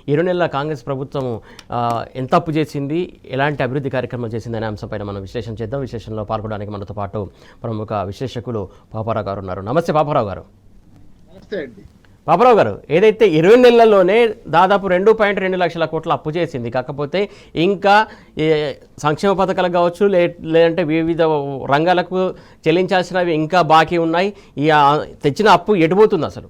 20 నెలల కాంగ్రెస్ ప్రభుత్వం ఎంత అప్పు చేసింది, ఎలాంటి అభివృద్ధి కార్యక్రమాలు చేసింది అనే అంశంపైన మనం విశ్లేషణ చేద్దాం. విశ్లేషణలో పాల్గొనడానికి మనతో పాటు ప్రముఖ విశ్లేషకులు పాపారావు గారు ఉన్నారు. నమస్తే పాపారావు గారు. నమస్తే అండి. పాపారావు గారు, ఏదైతే 20 నెలల్లోనే దాదాపు 2.2 లక్షల కోట్ల అప్పు చేసింది, కాకపోతే ఇంకా సంక్షేమ పథకాలకు కావచ్చు లేదంటే వివిధ రంగాలకు చెల్లించాల్సినవి ఇంకా బాకీ ఉన్నాయి. ఈ తెచ్చిన అప్పు ఎటుపోతుంది? అసలు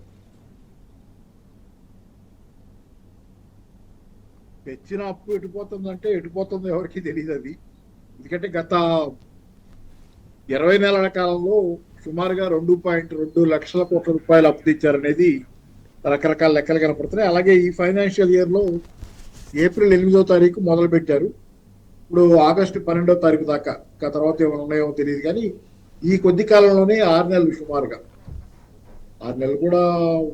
తెచ్చిన అప్పు ఎటుపోతుందంటే ఎటుపోతుందో ఎవరికి తెలియదు. అది ఎందుకంటే గత 20 నెలల కాలంలో సుమారుగా 2.2 లక్షల కోట్ల రూపాయలు అప్పు తెచ్చారనేది రకరకాల లెక్కలు కనపడుతున్నాయి. అలాగే ఈ ఫైనాన్షియల్ ఇయర్ లో ఏప్రిల్ 8వ తారీఖు మొదలు పెట్టారు. ఇప్పుడు ఆగస్టు 12వ తారీఖు దాకా, తర్వాత ఏమైనా ఉన్నాయో తెలియదు, కానీ ఈ కొద్ది కాలంలోనే 6 నెలలు సుమారుగా 6 నెలలు కూడా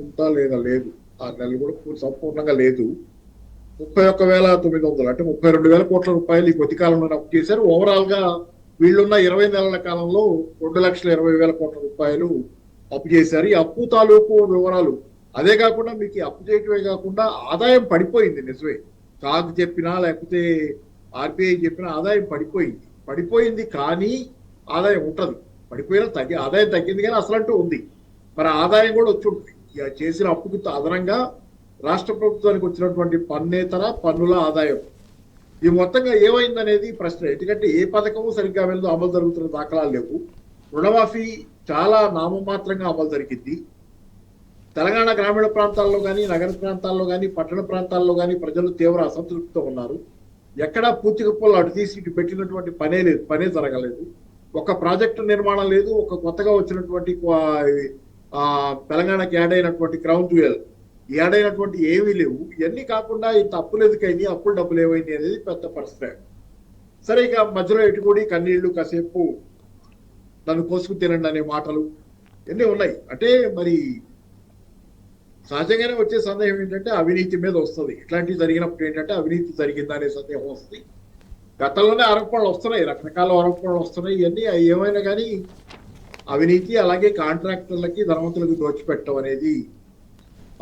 ఉంటా లేదా లేదు 6 నెలలు కూడా సంపూర్ణంగా లేదు. 31,900 అంటే 32,000 కోట్ల రూపాయలు ఈ కొద్ది కాలంలో అప్పు చేశారు. ఓవరాల్ గా వీళ్ళున్న 20 నెలల కాలంలో 2,20,000 కోట్ల రూపాయలు అప్పు చేశారు. ఈ అప్పు తాలూకు వివరాలు అదే కాకుండా మీకు అప్పు చేయటమే కాకుండా ఆదాయం పడిపోయింది. నిజమే, సాగు చెప్పినా లేకపోతే ఆర్బీఐ చెప్పినా ఆదాయం పడిపోయింది కానీ ఆదాయం ఉంటుంది. ఆదాయం తగ్గింది కానీ అసలంటూ ఉంది. మరి ఆదాయం కూడా వచ్చి ఉంటుంది. చేసిన అప్పుకి అదనంగా రాష్ట్ర ప్రభుత్వానికి వచ్చినటువంటి పన్నేతర పన్నుల ఆదాయం ఈ మొత్తంగా ఏమైందనేది ప్రశ్న. ఎందుకంటే ఏ పథకము సరిగ్గా వెళ్ళదు, అమలు జరుగుతున్న దాఖలాలు లేవు. రుణమాఫీ చాలా నామమాత్రంగా అమలు జరిగింది. తెలంగాణ గ్రామీణ ప్రాంతాల్లో కానీ, నగర ప్రాంతాల్లో కానీ, పట్టణ ప్రాంతాల్లో కానీ ప్రజలు తీవ్ర అసంతృప్తితో ఉన్నారు. ఎక్కడా పూర్తి కుప్పలు అటు తీసి ఇటు పెట్టినటువంటి పనే జరగలేదు. ఒక ప్రాజెక్టు నిర్మాణం లేదు. ఒక కొత్తగా వచ్చినటువంటి తెలంగాణకి యాడ్ అయినటువంటి క్రౌన్ జ్యువెల్ యాడ్ అయినటువంటి ఏమీ లేవు. ఇవన్నీ కాకుండా ఇంత అప్పులు ఎందుకైంది, అప్పులు డబ్బులు ఏమైంది అనేది పెద్ద ప్రశ్న. సరే, ఇక మధ్యలో ఎటుకూడి కన్నీళ్లు, కాసేపు నన్ను కోసుకు తినండి అనే మాటలు ఎన్ని ఉన్నాయి. అంటే మరి సహజంగానే వచ్చే సందేహం ఏంటంటే అవినీతి మీద వస్తుంది. ఇట్లాంటివి జరిగినప్పుడు ఏంటంటే అవినీతి జరిగిందా అనే సందేహం వస్తుంది. గతంలోనే ఆరోపణలు వస్తున్నాయి, రకరకాల ఆరోపణలు వస్తున్నాయి. ఇవన్నీ ఏమైనా కానీ అవినీతి, అలాగే కాంట్రాక్టర్లకి ధనవంతులకు దోచిపెట్టడం అనేది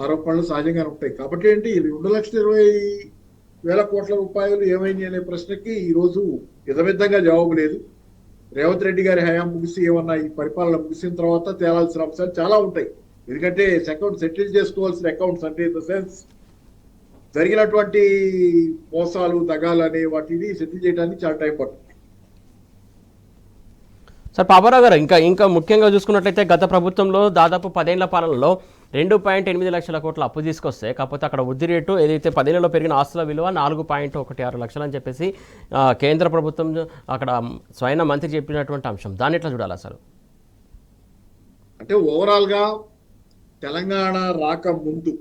ఆరోపణలు సహజంగానే ఉంటాయి. కాబట్టి ఏంటి 2,20,000 కోట్ల రూపాయలు ఏమైంది అనే ప్రశ్నకి ఈరోజు విధంగా జవాబు లేదు. రేవంత్ రెడ్డి గారి హయాం ముగిసి ఏమన్నా ఈ పరిపాలన ముగిసిన తర్వాత తేలాల్సిన అంశాలు చాలా ఉంటాయి. ఎందుకంటే అకౌంట్ సెటిల్ చేసుకోవాల్సిన అకౌంట్స్ అంటే ఇన్ ద సెన్స్ జరిగినటువంటి మోసాలు, దగాలు అనే వాటిని సెటిల్ చేయడానికి చాలా టైం పడుతుంది. సార్ పాపారావు గారు, ఇంకా ముఖ్యంగా చూసుకున్నట్లయితే గత ప్రభుత్వంలో దాదాపు 10 ఏళ్ల పాలనలో 2.8 లక్షల కోట్ల అప్పు తీసుకొస్తే, కాకపోతే అక్కడ వృద్ధి రేటు ఏదైతే 10 ఏళ్లలో పెరిగిన ఆస్తుల విలువ 4.16 లక్షలు అని చెప్పేసి కేంద్ర ప్రభుత్వం అక్కడ స్వయం మంత్రి చెప్పినటువంటి అంశం, దాన్ని ఎట్లా చూడాలి అసలు? అంటే ఓవరాల్ గా తెలంగాణ రాకముందు,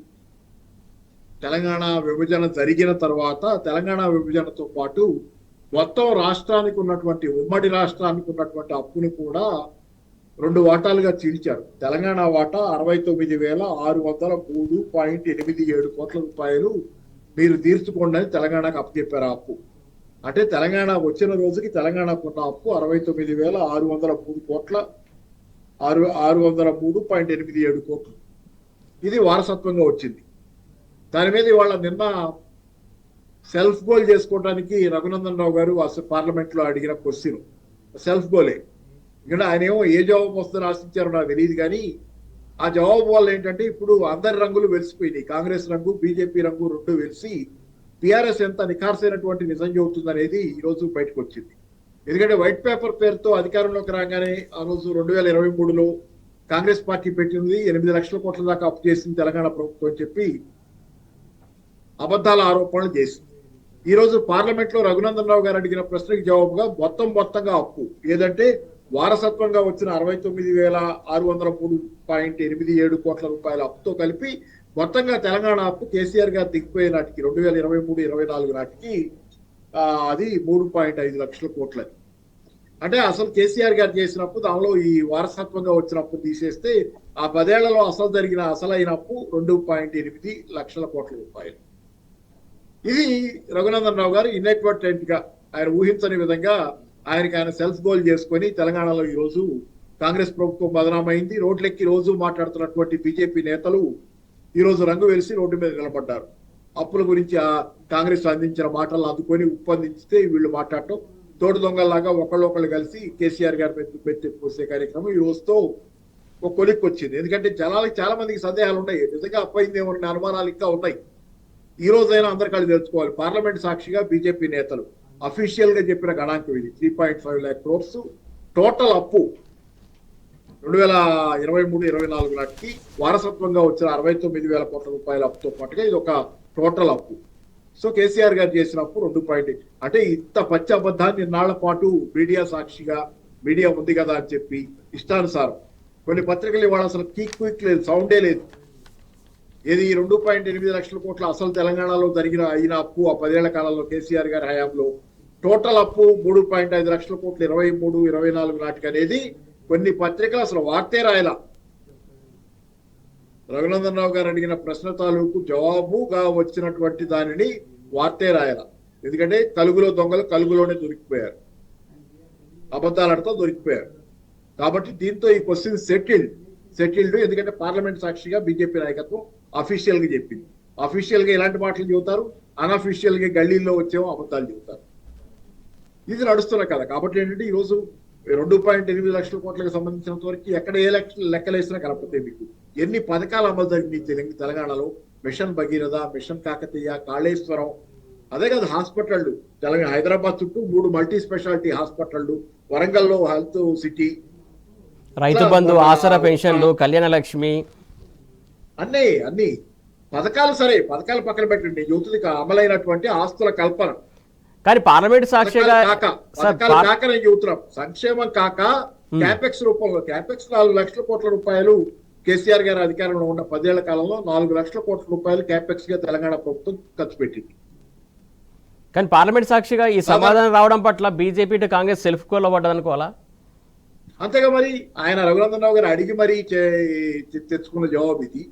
తెలంగాణ విభజన జరిగిన తర్వాత, తెలంగాణ విభజనతో పాటు మొత్తం రాష్ట్రానికి ఉన్నటువంటి, ఉమ్మడి రాష్ట్రానికి ఉన్నటువంటి అప్పుని కూడా 2 వాటాలుగా చీల్చారు. తెలంగాణ వాటా 69,603.87 కోట్ల రూపాయలు మీరు తీర్చుకోండి అని తెలంగాణకు అప్పచెప్పారు ఆ అప్పు. అంటే తెలంగాణ వచ్చిన రోజుకి తెలంగాణకున్న అప్పు 69,603.87 కోట్లు. ఇది వారసత్వంగా వచ్చింది. దాని మీద ఇవాళ నిన్న సెల్ఫ్ గోల్ చేసుకోవడానికి రఘునందన్ రావు గారు పార్లమెంట్ లో అడిగిన క్వశ్చన్ సెల్ఫ్ గోలే. ఇక్కడ ఆయన ఏమో ఏ జవాబు వస్తుందని ఆశించారో నాకు తెలియదు, కానీ ఆ జవాబు వల్ల ఏంటంటే ఇప్పుడు అందరి రంగులు వెలిసిపోయినాయి. కాంగ్రెస్ రంగు, బీజేపీ రంగు రెండు వెలిసి టీఆర్ఎస్ ఎంత నిఖార్సైనటువంటి నిజం చెబుతుంది అనేది ఈ రోజు బయటకు వచ్చింది. ఎందుకంటే వైట్ పేపర్ పేరుతో అధికారంలోకి రాగానే ఆ రోజు 2023లో కాంగ్రెస్ పార్టీ పెట్టింది 8 లక్షల కోట్ల దాకా అప్పు చేసింది తెలంగాణ ప్రభుత్వం అని చెప్పి అబద్ధాల ఆరోపణలు చేసింది. ఈ రోజు పార్లమెంట్ లో రఘునందన్ రావు గారు అడిగిన ప్రశ్నకి జవాబుగా మొత్తంగా అప్పు ఏదంటే వారసత్వంగా వచ్చిన 69,603.87 కోట్ల రూపాయల అప్పుతో కలిపి మొత్తంగా తెలంగాణ అప్పు కేసీఆర్ గారు దిగిపోయే నాటికి 2023-24 నాటికి అది 3.5 లక్షల కోట్లని. అంటే అసలు కేసీఆర్ గారు చేసినప్పుడు దానిలో ఈ వారసత్వంగా వచ్చినప్పుడు తీసేస్తే ఆ 10 ఏళ్లలో అసలైన అప్పు 2.8 లక్షల కోట్ల రూపాయలు. ఇది రఘునందన్ రావు గారు ఇన్అడ్వర్టెంట్ గా ఆయన ఊహించని విధంగా ఆయన సెల్ఫ్ గోల్ చేసుకొని తెలంగాణలో ఈ రోజు కాంగ్రెస్ ప్రభుత్వం బదనామైంది. రోడ్లెక్కి రోజు మాట్లాడుతున్నటువంటి బీజేపీ నేతలు ఈ రోజు రంగు వెలిసి రోడ్డు మీద నిలబడ్డారు. అప్పుల గురించి ఆ కాంగ్రెస్ అందించిన మాటలు అందుకొని ఉప్పందించితే వీళ్ళు మాట్లాడటం తోడు దొంగల్లాగా ఒకళ్ళు కలిసి కేసీఆర్ గారి పెట్టి పోసే కార్యక్రమం ఈ రోజుతో ఒక కొలిక్కి వచ్చింది. ఎందుకంటే జనాలకి చాలా మందికి సందేహాలు ఉన్నాయి, నిజంగా అప్పయిందేమో అనుమానాలు ఇంకా ఉన్నాయి. ఈ రోజైనా అందరు కలిసి తెలుసుకోవాలి. పార్లమెంట్ సాక్షిగా బీజేపీ నేతలు అఫీషియల్ గా చెప్పిన గణాంకం ఇది. 3.5 lakh crores టోటల్ అప్పు 2023-24 నాటికి వారసత్వంగా వచ్చిన 69,000 కోట్ల రూపాయల అప్పుతో పాటుగా ఇది ఒక టోటల్ అప్పు. సో కేసీఆర్ గారు చేసిన అప్పు 2 అంటే ఇంత పచ్చి అబద్ధాన్ని నాళ్ల పాటు మీడియా సాక్షిగా మీడియా ఉంది కదా అని చెప్పి ఇష్టానుసారం కొన్ని పత్రికలు ఇవాళ అసలు క్విక్ లేదు, సౌండే లేదు. ఏది 2.8 లక్షల కోట్ల అసలు తెలంగాణలో అయిన అప్పు ఆ 10 ఏళ్ల కాలంలో కేసీఆర్ గారి హయాంలో టోటల్ అప్పు 3.5 లక్షల కోట్లు 23-24 నాటికి అనేది కొన్ని పత్రికలు అసలు వార్తే రాయలా. రఘునందన్ రావు గారు అడిగిన ప్రశ్న తాలూకు జవాబుగా వచ్చినటువంటి దానిని వార్తే రాయాల. ఎందుకంటే కలుగులో దొంగలు కలుగులోనే దొరికిపోయారు, అబద్ధాలు ఆడుతూ దొరికిపోయారు. కాబట్టి దీంతో ఈ క్వశ్చన్ సెటిల్డ్. ఎందుకంటే పార్లమెంట్ సాక్షిగా బీజేపీ నాయకత్వం అఫీషియల్ గా చెప్పింది. అఫీషియల్ గా ఇలాంటి మాటలు చెబుతారు, అన్అఫీషియల్ గా గల్లీల్లో వచ్చేమో అబద్ధాలు చెబుతారు. ఇది నడుస్తున్న కదా. కాబట్టి ఏంటంటే ఈ రోజు 2.8 లక్షల కోట్లకు సంబంధించినంత వరకు ఎక్కడ ఏ లెక్కలేసినా కనపడతాయి మీకు. ఎన్ని పథకాలు అమలు జరిగింది తెలంగాణలో. మిషన్ భగీరథ, మిషన్ కాకతీయ, కాళేశ్వరం, అదే కదా హాస్పిటళ్లు. తెలంగాణ హైదరాబాద్ చుట్టూ 3 మల్టీ స్పెషాలిటీ హాస్పిటళ్లు, వరంగల్లో హెల్త్ సిటీ, రైతు బంధు, ఆసరా పెన్షన్లు, కళ్యాణ లక్ష్మి, అన్ని పథకాలు. సరే పథకాలు పక్కన పెట్టండి, యువతకి అమలైనటువంటి ఆస్తుల కల్పన. కానీ పార్లమెంట్ సాక్షిగా కాక నేను చెబుతున్నాం, సంక్షేమం కాక క్యాపెక్స్ రూపంలో 4 లక్షల కోట్ల రూపాయలు కేసీఆర్ గారి అధికారంలో ఉన్న 10 ఏళ్ల కాలంలో 4 లక్షల కోట్ల రూపాయలు క్యాపెక్స్ గా తెలంగాణ ప్రభుత్వం ఖర్చు పెట్టింది. కానీ పార్లమెంట్ సాక్షిగా ఈ సమాధానం రావడం పట్ల బీజేపీ కాంగ్రెస్ సెల్ఫ్ కోల్ పడ్డదనుకోవాలా? అంతేగా మరి ఆయన రఘునందన్ రావు గారు అడిగి మరీ తెచ్చుకున్న జవాబు ఇది.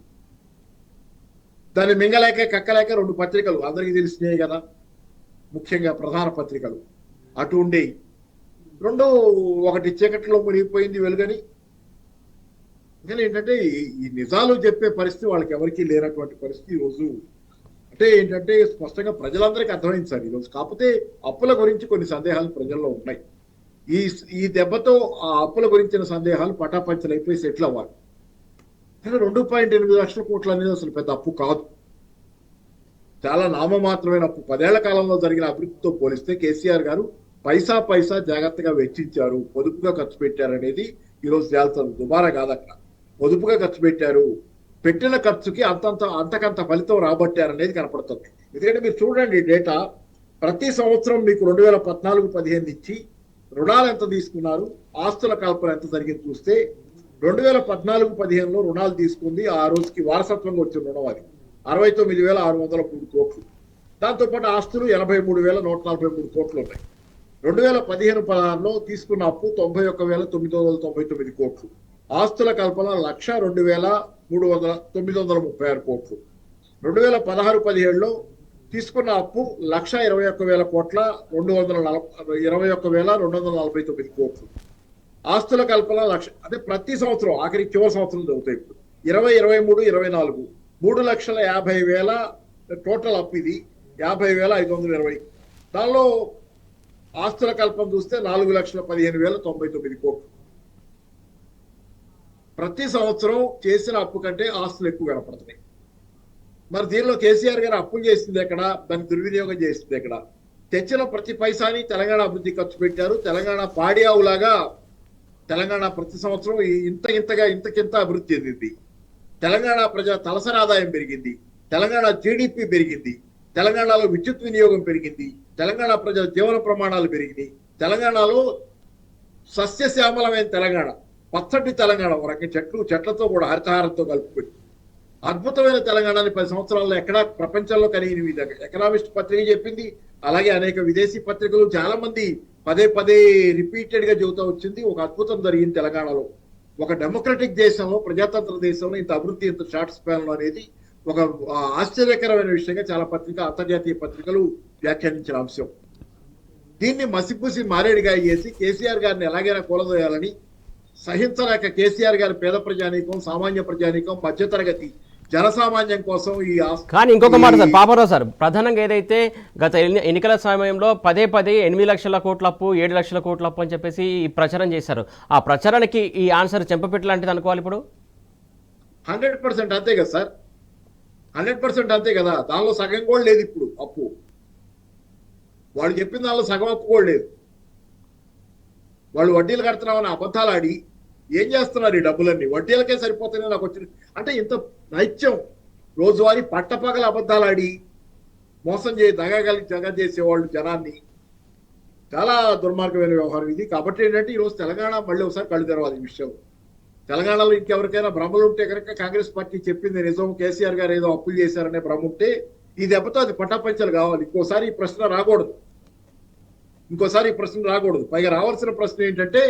దాన్ని మింగలేక కక్కలేక 2 పత్రికలు అందరికీ తెలిసినాయి కదా, ముఖ్యంగా ప్రధాన పత్రికలు అటు ఉండేవి. 2 ఒకటి చీకటిలో మునిగిపోయింది వెలుగని. కానీ ఏంటంటే ఈ నిజాలు చెప్పే పరిస్థితి వాళ్ళకి ఎవరికీ లేనటువంటి పరిస్థితి ఈరోజు. అంటే ఏంటంటే స్పష్టంగా ప్రజలందరికీ అర్థమైంది సార్ ఈరోజు. కాకపోతే అప్పుల గురించి కొన్ని సందేహాలు ప్రజల్లో ఉన్నాయి. ఈ దెబ్బతో ఆ అప్పుల గురించిన సందేహాలు పటాపంచలైపోయి సెటిల్ అవ్వాలి. 2.8 లక్షల కోట్లు అనేది అసలు పెద్ద అప్పు కాదు, చాలా నామమాత్రమైన అప్పు. 10 ఏళ్ల కాలంలో జరిగిన అభివృద్ధితో పోలిస్తే కేసీఆర్ గారు పైసా జాగ్రత్తగా వెచ్చించారు, పొదుపుగా ఖర్చు పెట్టారు అనేది ఈరోజు తేల్తుంది. దుబారా కాదు, అక్కడ పొదుపుగా ఖర్చు పెట్టారు, పెట్టిన ఖర్చుకి అంతకంత ఫలితం రాబట్టారు అనేది కనపడుతుంది. ఎందుకంటే మీరు చూడండి డేటా, ప్రతి సంవత్సరం మీకు 2014-15 నుంచి రుణాలు ఎంత తీసుకున్నారు, ఆస్తుల కల్పన ఎంత జరిగింది చూస్తే 2014-15లో రుణాలు తీసుకుంది ఆ రోజుకి వారసత్వంగా వచ్చిన రుణం అది 69,603 కోట్లు. దాంతోపాటు ఆస్తులు 83,143 కోట్లు ఉన్నాయి. 2015-16లో తీసుకున్న అప్పు 91,999 కోట్లు. ఆస్తుల కల్పన 1,02,936 కోట్లు. 2016-17లో తీసుకున్న అప్పు 1,21,000 కోట్ల 221,249 కోట్లు. ఆస్తుల కల్పన అంటే ప్రతి సంవత్సరం ఆఖరి చివరి సంవత్సరం చదువుతాయి. ఇప్పుడు 2023-24 3,50,000 టోటల్ అప్పు. ఇది 50,520. దానిలో ఆస్తుల కల్పన చూస్తే 4,15,099 కోట్లు. ప్రతి సంవత్సరం చేసిన అప్పు కంటే ఆస్తులు ఎక్కువ కనపడుతున్నాయి. మరి దీనిలో కేసీఆర్ గారు అప్పులు చేసింది ఎక్కడ, దాన్ని దుర్వినియోగం చేసింది ఎక్కడ? తెచ్చిన ప్రతి పైసాని తెలంగాణ అభివృద్ధి ఖర్చు పెట్టారు. తెలంగాణ పాడి ఆవులాగా తెలంగాణ ప్రతి సంవత్సరం ఇంతకింత అభివృద్ధి చెందింది. తెలంగాణ ప్రజా తలసరి ఆదాయం పెరిగింది, తెలంగాణ జీడిపి పెరిగింది, తెలంగాణలో విద్యుత్ వినియోగం పెరిగింది, తెలంగాణ ప్రజల జీవన ప్రమాణాలు పెరిగినాయి. తెలంగాణలో సస్యశ్యామలమైన తెలంగాణ, పచ్చటి తెలంగాణ, ఒక రకం చెట్లతో కూడా హరితహారంతో కలుపుకొని అద్భుతమైన తెలంగాణని 10 సంవత్సరాల్లో ఎక్కడా ప్రపంచంలో కలిగిన విధంగా ఎకనామిస్ట్ పత్రిక చెప్పింది. అలాగే అనేక విదేశీ పత్రికలు చాలా మంది పదే రిపీటెడ్ గా చెబుతూ వచ్చింది. ఒక అద్భుతం జరిగింది తెలంగాణలో. ఒక డెమోక్రటిక్ దేశంలో, ప్రజాతంత్ర దేశంలో ఇంత అభివృద్ధి, ఇంత షార్ట్ స్పాన్ లో అనేది ఒక ఆశ్చర్యకరమైన విషయంగా చాలా అంతర్జాతీయ పత్రికలు వ్యాఖ్యానించిన అంశం. దీన్ని మసిపూసి మారేడుగా చేసి కేసీఆర్ గారిని ఎలాగైనా కూలదోయాలని సహించలేక కేసీఆర్ గారి పేద ప్రజానీకం, సామాన్య ప్రజానీకం, మధ్యతరగతి జనసామాన్యం కోసం కానీ ఇంకొక మాట సార్, పాపారావు సార్, ప్రధానంగా ఏదైతే గత ఎన్నికల సమయంలో పదే 8 లక్షల కోట్ల అప్పు, 7 లక్షల కోట్ల అప్పు అని చెప్పేసి ఈ ప్రచారం చేశారు. ఆ ప్రచారానికి ఈ ఆన్సర్ చెంపపెట్టు లాంటిది అనుకోవాలి ఇప్పుడు. 100% అంతే కదా సార్, 100% అంతే కదా. దానిలో సగం కూడా లేదు ఇప్పుడు అప్పు. వాళ్ళు చెప్పిన దానిలో సగం అప్పు కూడా లేదు. వాళ్ళు వడ్డీలు కడుతున్నామని అబద్ధాలు ఆడి ఏం చేస్తున్నారు? ఈ డబ్బులన్నీ వడ్డీలకే సరిపోతున్నాయి. నాకు వచ్చిన అంటే ఇంత నైత్యం, రోజువారీ పట్టపగల అబద్ధాలు ఆడి మోసం దగా చేసేవాళ్ళు జనాన్ని. చాలా దుర్మార్గమైన వ్యవహారం ఇది. కాబట్టి ఏంటంటే ఈరోజు తెలంగాణ మళ్ళీ ఒకసారి కళ్ళు తెరవాలి ఈ విషయం. తెలంగాణలో ఇంకెవరికైనా భ్రమలు ఉంటే కనుక కాంగ్రెస్ పార్టీ చెప్పింది నిజం, కేసీఆర్ గారు ఏదో అప్పులు చేశారనే భ్రమ ఉంటే ఈ దెబ్బతో అది పట్టాపంచలు కావాలి. ఇంకోసారి ఈ ప్రశ్న రాకూడదు. పైగా రావాల్సిన ప్రశ్న ఏంటంటే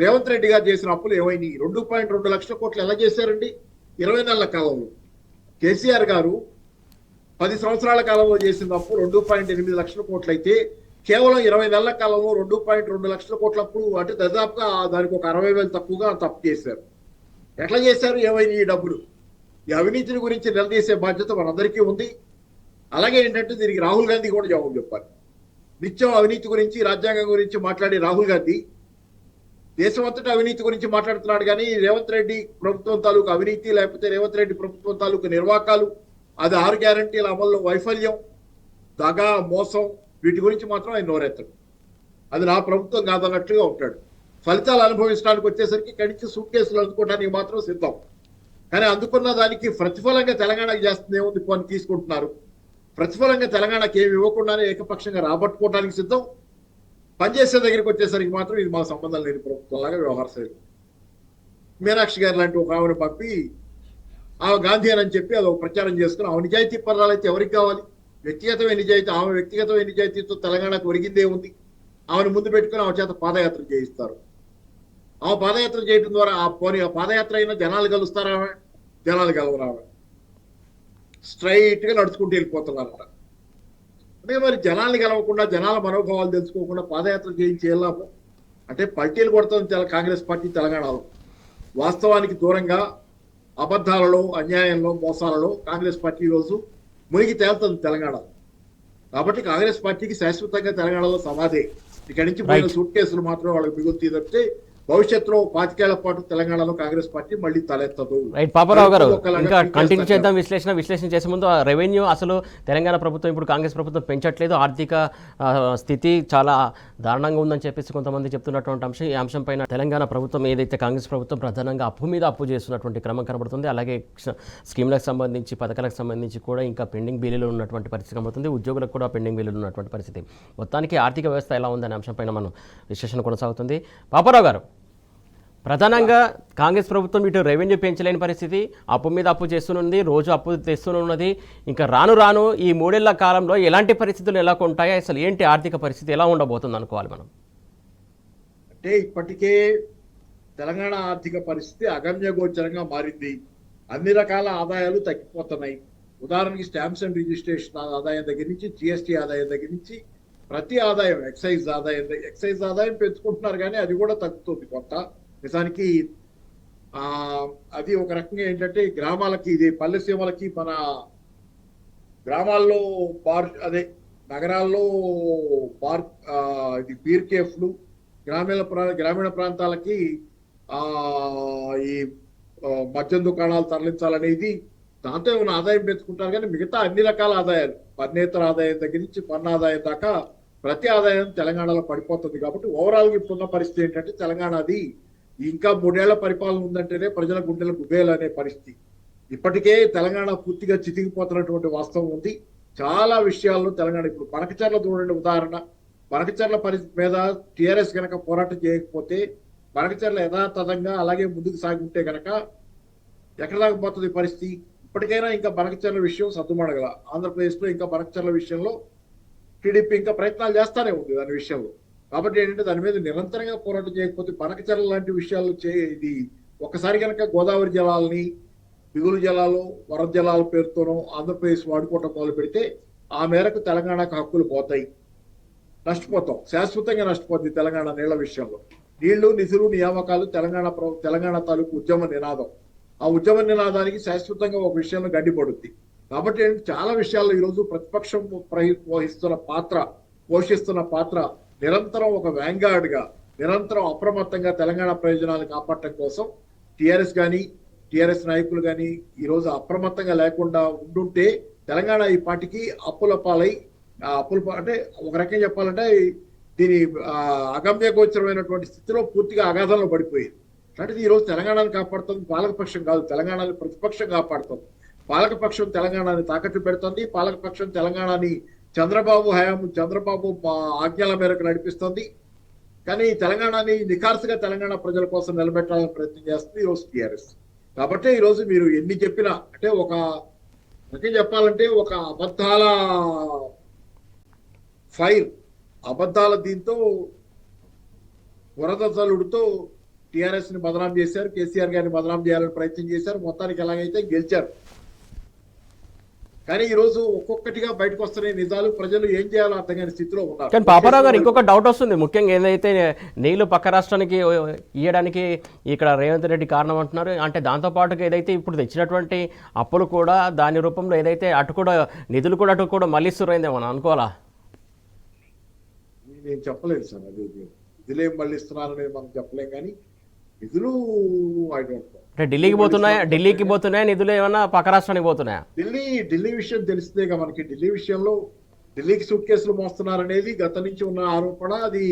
రేవంత్ రెడ్డి గారు చేసిన అప్పులు ఏమైనాయి? 2.2 లక్షల కోట్లు ఎలా చేశారండి 20 నెలల కాలంలో? కేసీఆర్ గారు 10 సంవత్సరాల కాలంలో చేసిన అప్పు 2.8 లక్షల కోట్లు అయితే కేవలం 20 నెలల కాలంలో 2.2 లక్షల కోట్ల అప్పు, అంటే దాదాపుగా దానికి ఒక 60,000 తక్కువగా తప్పు చేశారు. ఎట్లా చేశారు? ఏమైనా ఈ డబ్బులు? ఈ అవినీతిని గురించి నిలదీసే బాధ్యత మనందరికీ ఉంది. అలాగే ఏంటంటే దీనికి రాహుల్ గాంధీ కూడా జవాబు చెప్పాలి. నిత్యం అవినీతి గురించి, రాజ్యాంగం గురించి మాట్లాడే రాహుల్ గాంధీ దేశం అంతటా అవినీతి గురించి మాట్లాడుతున్నాడు. కానీ రేవంత్ రెడ్డి ప్రభుత్వం తాలూకు అవినీతి, లేకపోతే రేవంత్ రెడ్డి ప్రభుత్వం తాలూకు నిర్వాకాలు, అది 6 గ్యారంటీల అమల్లో వైఫల్యం, దగా, మోసం, వీటి గురించి మాత్రం ఆయన నోరెత్తడు. అది నా ప్రభుత్వం కాదన్నట్లుగా ఉంటాడు. ఫలితాలు అనుభవించడానికి వచ్చేసరికి కడిచి సూట్ కేసులు అందుకోవడానికి మాత్రం సిద్ధం. కానీ అందుకున్న దానికి ప్రతిఫలంగా తెలంగాణకు చేస్తుంది ఏముంది? కొన్ని తీసుకుంటున్నారు. ప్రతిఫలంగా తెలంగాణకి ఏమి ఇవ్వకుండానే ఏకపక్షంగా రాబట్టుకోవడానికి సిద్ధం. పనిచేసే దగ్గరికి వచ్చేసరికి మాత్రం ఇది మా సంబంధం లేని ప్రభుత్వంలాగా వ్యవహార శైలి. మీనాక్షి గారు లాంటి ఒక ఆవిడ పంపి ఆమె గాంధీ అని చెప్పి అది ఒక ప్రచారం చేసుకుని ఆమె నిజాయితీ పదాలు అయితే ఎవరికి కావాలి? వ్యక్తిగతమైన నిజాయితీ. ఆమె వ్యక్తిగతమైన నిజాయితీతో తెలంగాణకు ఒరిగిందే ఉంది. ఆమెను ముందు పెట్టుకుని ఆమె చేత పాదయాత్ర చేయిస్తారు. ఆమె పాదయాత్ర చేయడం ద్వారా ఆ పాదయాత్ర అయినా జనాలు కలుస్తారా? జనాలు కలవరా? స్ట్రైట్ గా నడుచుకుంటూ వెళ్ళిపోతున్నారట. అంటే మరి జనాల్ని కలవకుండా, జనాల మనోభావాలు తెలుసుకోకుండా పాదయాత్ర చేయించి వెళ్ళాము అంటే పల్టీలు కొడుతుంది కాంగ్రెస్ పార్టీ తెలంగాణలో. వాస్తవానికి దూరంగా అబద్ధాలలో, అన్యాయంలో, మోసాలలో కాంగ్రెస్ పార్టీ రోజు మునిగి తేలుతుంది తెలంగాణ. కాబట్టి కాంగ్రెస్ పార్టీకి శాశ్వతంగా తెలంగాణలో సమాధే. ఇక్కడి నుంచి పోయిన సూట్ కేసులు మాత్రం వాళ్ళకి మిగులుతుంది తప్పితే భవిష్యత్తులో 25 ఏళ్ల పాటు తెలంగాణలో కాంగ్రెస్ పార్టీ మళ్ళీ తలెత్తదు. రైట్ పాపారావు గారు, ఇంకా కంటిన్యూ చేద్దాం విశ్లేషణ చేసే ముందు రెవెన్యూ అసలు తెలంగాణ ప్రభుత్వం ఇప్పుడు కాంగ్రెస్ ప్రభుత్వం పెంచట్లేదు, ఆర్థిక స్థితి చాలా దారుణంగా ఉందని చెప్పేసి కొంతమంది చెప్తున్నటువంటి అంశం. ఈ అంశం పైన తెలంగాణ ప్రభుత్వం ఏదైతే కాంగ్రెస్ ప్రభుత్వం ప్రధానంగా అప్పు మీద అప్పు చేస్తున్నటువంటి క్రమం కనబడుతుంది. అలాగే స్కీమ్లకు సంబంధించి, పథకాలకు సంబంధించి కూడా ఇంకా పెండింగ్ బిల్లులు ఉన్నటువంటి పరిస్థితి కనబడుతుంది. ఉద్యోగులకు కూడా పెండింగ్ బిల్లులు ఉన్నటువంటి పరిస్థితి. మొత్తానికి ఆర్థిక వ్యవస్థ ఎలా ఉందనే అంశంపైన మనం విశ్లేషణ కొనసాగుతుంది. పాపారావు గారు, ప్రధానంగా కాంగ్రెస్ ప్రభుత్వం ఇటు రెవెన్యూ పెంచలేని పరిస్థితి, అప్పు మీద అప్పు చేస్తున్నది, రోజు అప్పు తెస్తున్నది. ఇంకా రాను రాను ఈ 3 ఏళ్ల కాలంలో ఎలాంటి పరిస్థితులు ఎలా ఉంటాయి, అసలు ఏంటి ఆర్థిక పరిస్థితి ఎలా ఉండబోతుంది అనుకోవాలి మనం? అంటే ఇప్పటికే తెలంగాణ ఆర్థిక పరిస్థితి అగమ్యగోచరంగా మారింది. అన్ని రకాల ఆదాయాలు తగ్గిపోతున్నాయి. ఉదాహరణకి స్టాంప్స్ అండ్ రిజిస్ట్రేషన్ ఆదాయం దగ్గర నుంచి, జిఎస్టీ ఆదాయం దగ్గర నుంచి ప్రతి ఆదాయం, ఎక్సైజ్ ఆదాయం పెంచుకుంటున్నారు కానీ అది కూడా తగ్గుతుంది కొంత. నిజానికి అది ఒక రకంగా ఏంటంటే గ్రామాలకి, ఇది పల్లె సీమలకి, మన గ్రామాల్లో నగరాల్లో ఇది బీర్ కేఫ్లు, గ్రామీణ ప్రాంతాలకి ఈ మద్యం దుకాణాలు తరలించాలనేది, దాంతో ఏమైనా ఆదాయం పెంచుకుంటారు కానీ మిగతా అన్ని రకాల ఆదాయాలు, పన్నేతర ఆదాయం దగ్గర నుంచి పన్ను ఆదాయం దాకా ప్రతి ఆదాయం తెలంగాణలో పడిపోతుంది. కాబట్టి ఓవరాల్గా ఇప్పుడున్న పరిస్థితి ఏంటంటే తెలంగాణది ఇంకా 3 ఏళ్ల పరిపాలన ఉందంటేనే ప్రజల గుండెలకు గుబేలనే పరిస్థితి. ఇప్పటికే తెలంగాణ పూర్తిగా చితికిపోతున్నటువంటి వాస్తవం ఉంది. చాలా విషయాల్లో తెలంగాణ ఇప్పుడు బనకచర్ల చూడండి ఉదాహరణ. బనకచర్ల పరిస్థితి మీద టీఆర్ఎస్ కనుక పోరాటం చేయకపోతే, బనకచర్ల యథాతథంగా అలాగే ముందుకు సాగుంటే కనుక ఎక్కడ దాకా పోతుంది పరిస్థితి? ఇప్పటికైనా ఇంకా బనకచర్ల విషయం సద్దుమడగల. ఆంధ్రప్రదేశ్లో ఇంకా బనకచర్ల విషయంలో టీడీపీ ఇంకా ప్రయత్నాలు చేస్తానే ఉంది దాని విషయంలో. కాబట్టి ఏంటంటే దాని మీద నిరంతరంగా పోరాటం చేయకపోతే బనకచర్ల లాంటి విషయాలు ఇది ఒక్కసారి కనుక గోదావరి జలాలని, మిగులు జలాలు, వరద జలాల పేరుతోనో ఆంధ్రప్రదేశ్ వాడుకోవటం మొదలు పెడితే ఆ మేరకు తెలంగాణకు హక్కులు పోతాయి. నష్టపోతాం, శాశ్వతంగా నష్టపోతుంది తెలంగాణ నీళ్ల విషయంలో. నీళ్లు, నిధులు, నియామకాలు తెలంగాణ తాలూకు ఉద్యమ నినాదం. ఆ ఉద్యమ నినాదానికి శాశ్వతంగా ఒక విషయంలో గడ్డిపడుద్ది. కాబట్టి చాలా విషయాల్లో ఈరోజు ప్రతిపక్షం పోషిస్తున్న పాత్ర నిరంతరం ఒక వ్యాంగార్డ్ గా నిరంతరం అప్రమత్తంగా తెలంగాణ ప్రయోజనాలు కాపాడటం కోసం టిఆర్ఎస్ కానీ టిఆర్ఎస్ నాయకులు కానీ ఈరోజు అప్రమత్తంగా లేకుండా ఉండుంటే తెలంగాణ ఈ పార్టీకి అప్పుల పాలై అంటే ఒక రకంగా చెప్పాలంటే దీని అగమ్య గోచరమైనటువంటి స్థితిలో పూర్తిగా అగాధంలో పడిపోయింది. అంటే ఈ రోజు తెలంగాణను కాపాడుతుంది పాలకపక్షం కాదు, తెలంగాణని ప్రతిపక్షం కాపాడుతుంది. పాలకపక్షం తెలంగాణని తాకట్టు పెడుతుంది, పాలకపక్షం తెలంగాణని చంద్రబాబు ఆజ్ఞల మేరకు నడిపిస్తుంది. కానీ తెలంగాణని నిఖార్సుగా తెలంగాణ ప్రజల కోసం నిలబెట్టాలని ప్రయత్నం చేస్తుంది ఈరోజు టీఆర్ఎస్. కాబట్టి ఈరోజు మీరు ఎన్ని చెప్పినా అంటే ఒక రకంగా చెప్పాలంటే ఒక అబద్ధాల ఫైర్, అబద్ధాల దీంతో వరద చలుడుతో టిఆర్ఎస్ ని బదనాం చేశారు, కేసీఆర్ గారిని బదనాం చేయాలని ప్రయత్నం చేశారు. మొత్తానికి ఎలాగైతే గెలిచారు. కానీ ఈ రోజు ఒక్కొక్కటిగా బయటకు వస్తున్నాయి నిజాలు. ప్రజలు ఏం చేయాలో అర్థం కాని స్థితిలో ఉన్నారు. కానీ పాపారావు గారు ఇంకొక డౌట్ వస్తుంది, ముఖ్యంగా ఏదైతే నీళ్లు పక్క రాష్ట్రానికి ఇవ్వడానికి ఇక్కడ రేవంత్ రెడ్డి కారణం అంటున్నారు. అంటే దాంతోపాటుగా ఏదైతే ఇప్పుడు తెచ్చినటువంటి అప్పులు కూడా దాని రూపంలో ఏదైతే అటు కూడా నిధులు కూడా అటు కూడా మళ్ళిస్తురైందేమో అనుకోవాలా? నేను చెప్పలేదు సార్, అది నిధులేం మళ్ళిస్తున్నారనేది మనం చెప్పలేం. కానీ నిధులు ఐ డోంట్ నో. అంటే ఢిల్లీకి పోతున్నాయా నిధులు, ఏమన్నా పక్క రాష్ట్రానికి పోతున్నాయా? ఢిల్లీ విషయం తెలిస్తేగా మనకి. ఢిల్లీ విషయంలో ఢిల్లీకి సూట్ కేసులు మోస్తున్నారనేది గత నుంచి ఉన్న ఆరోపణ. అది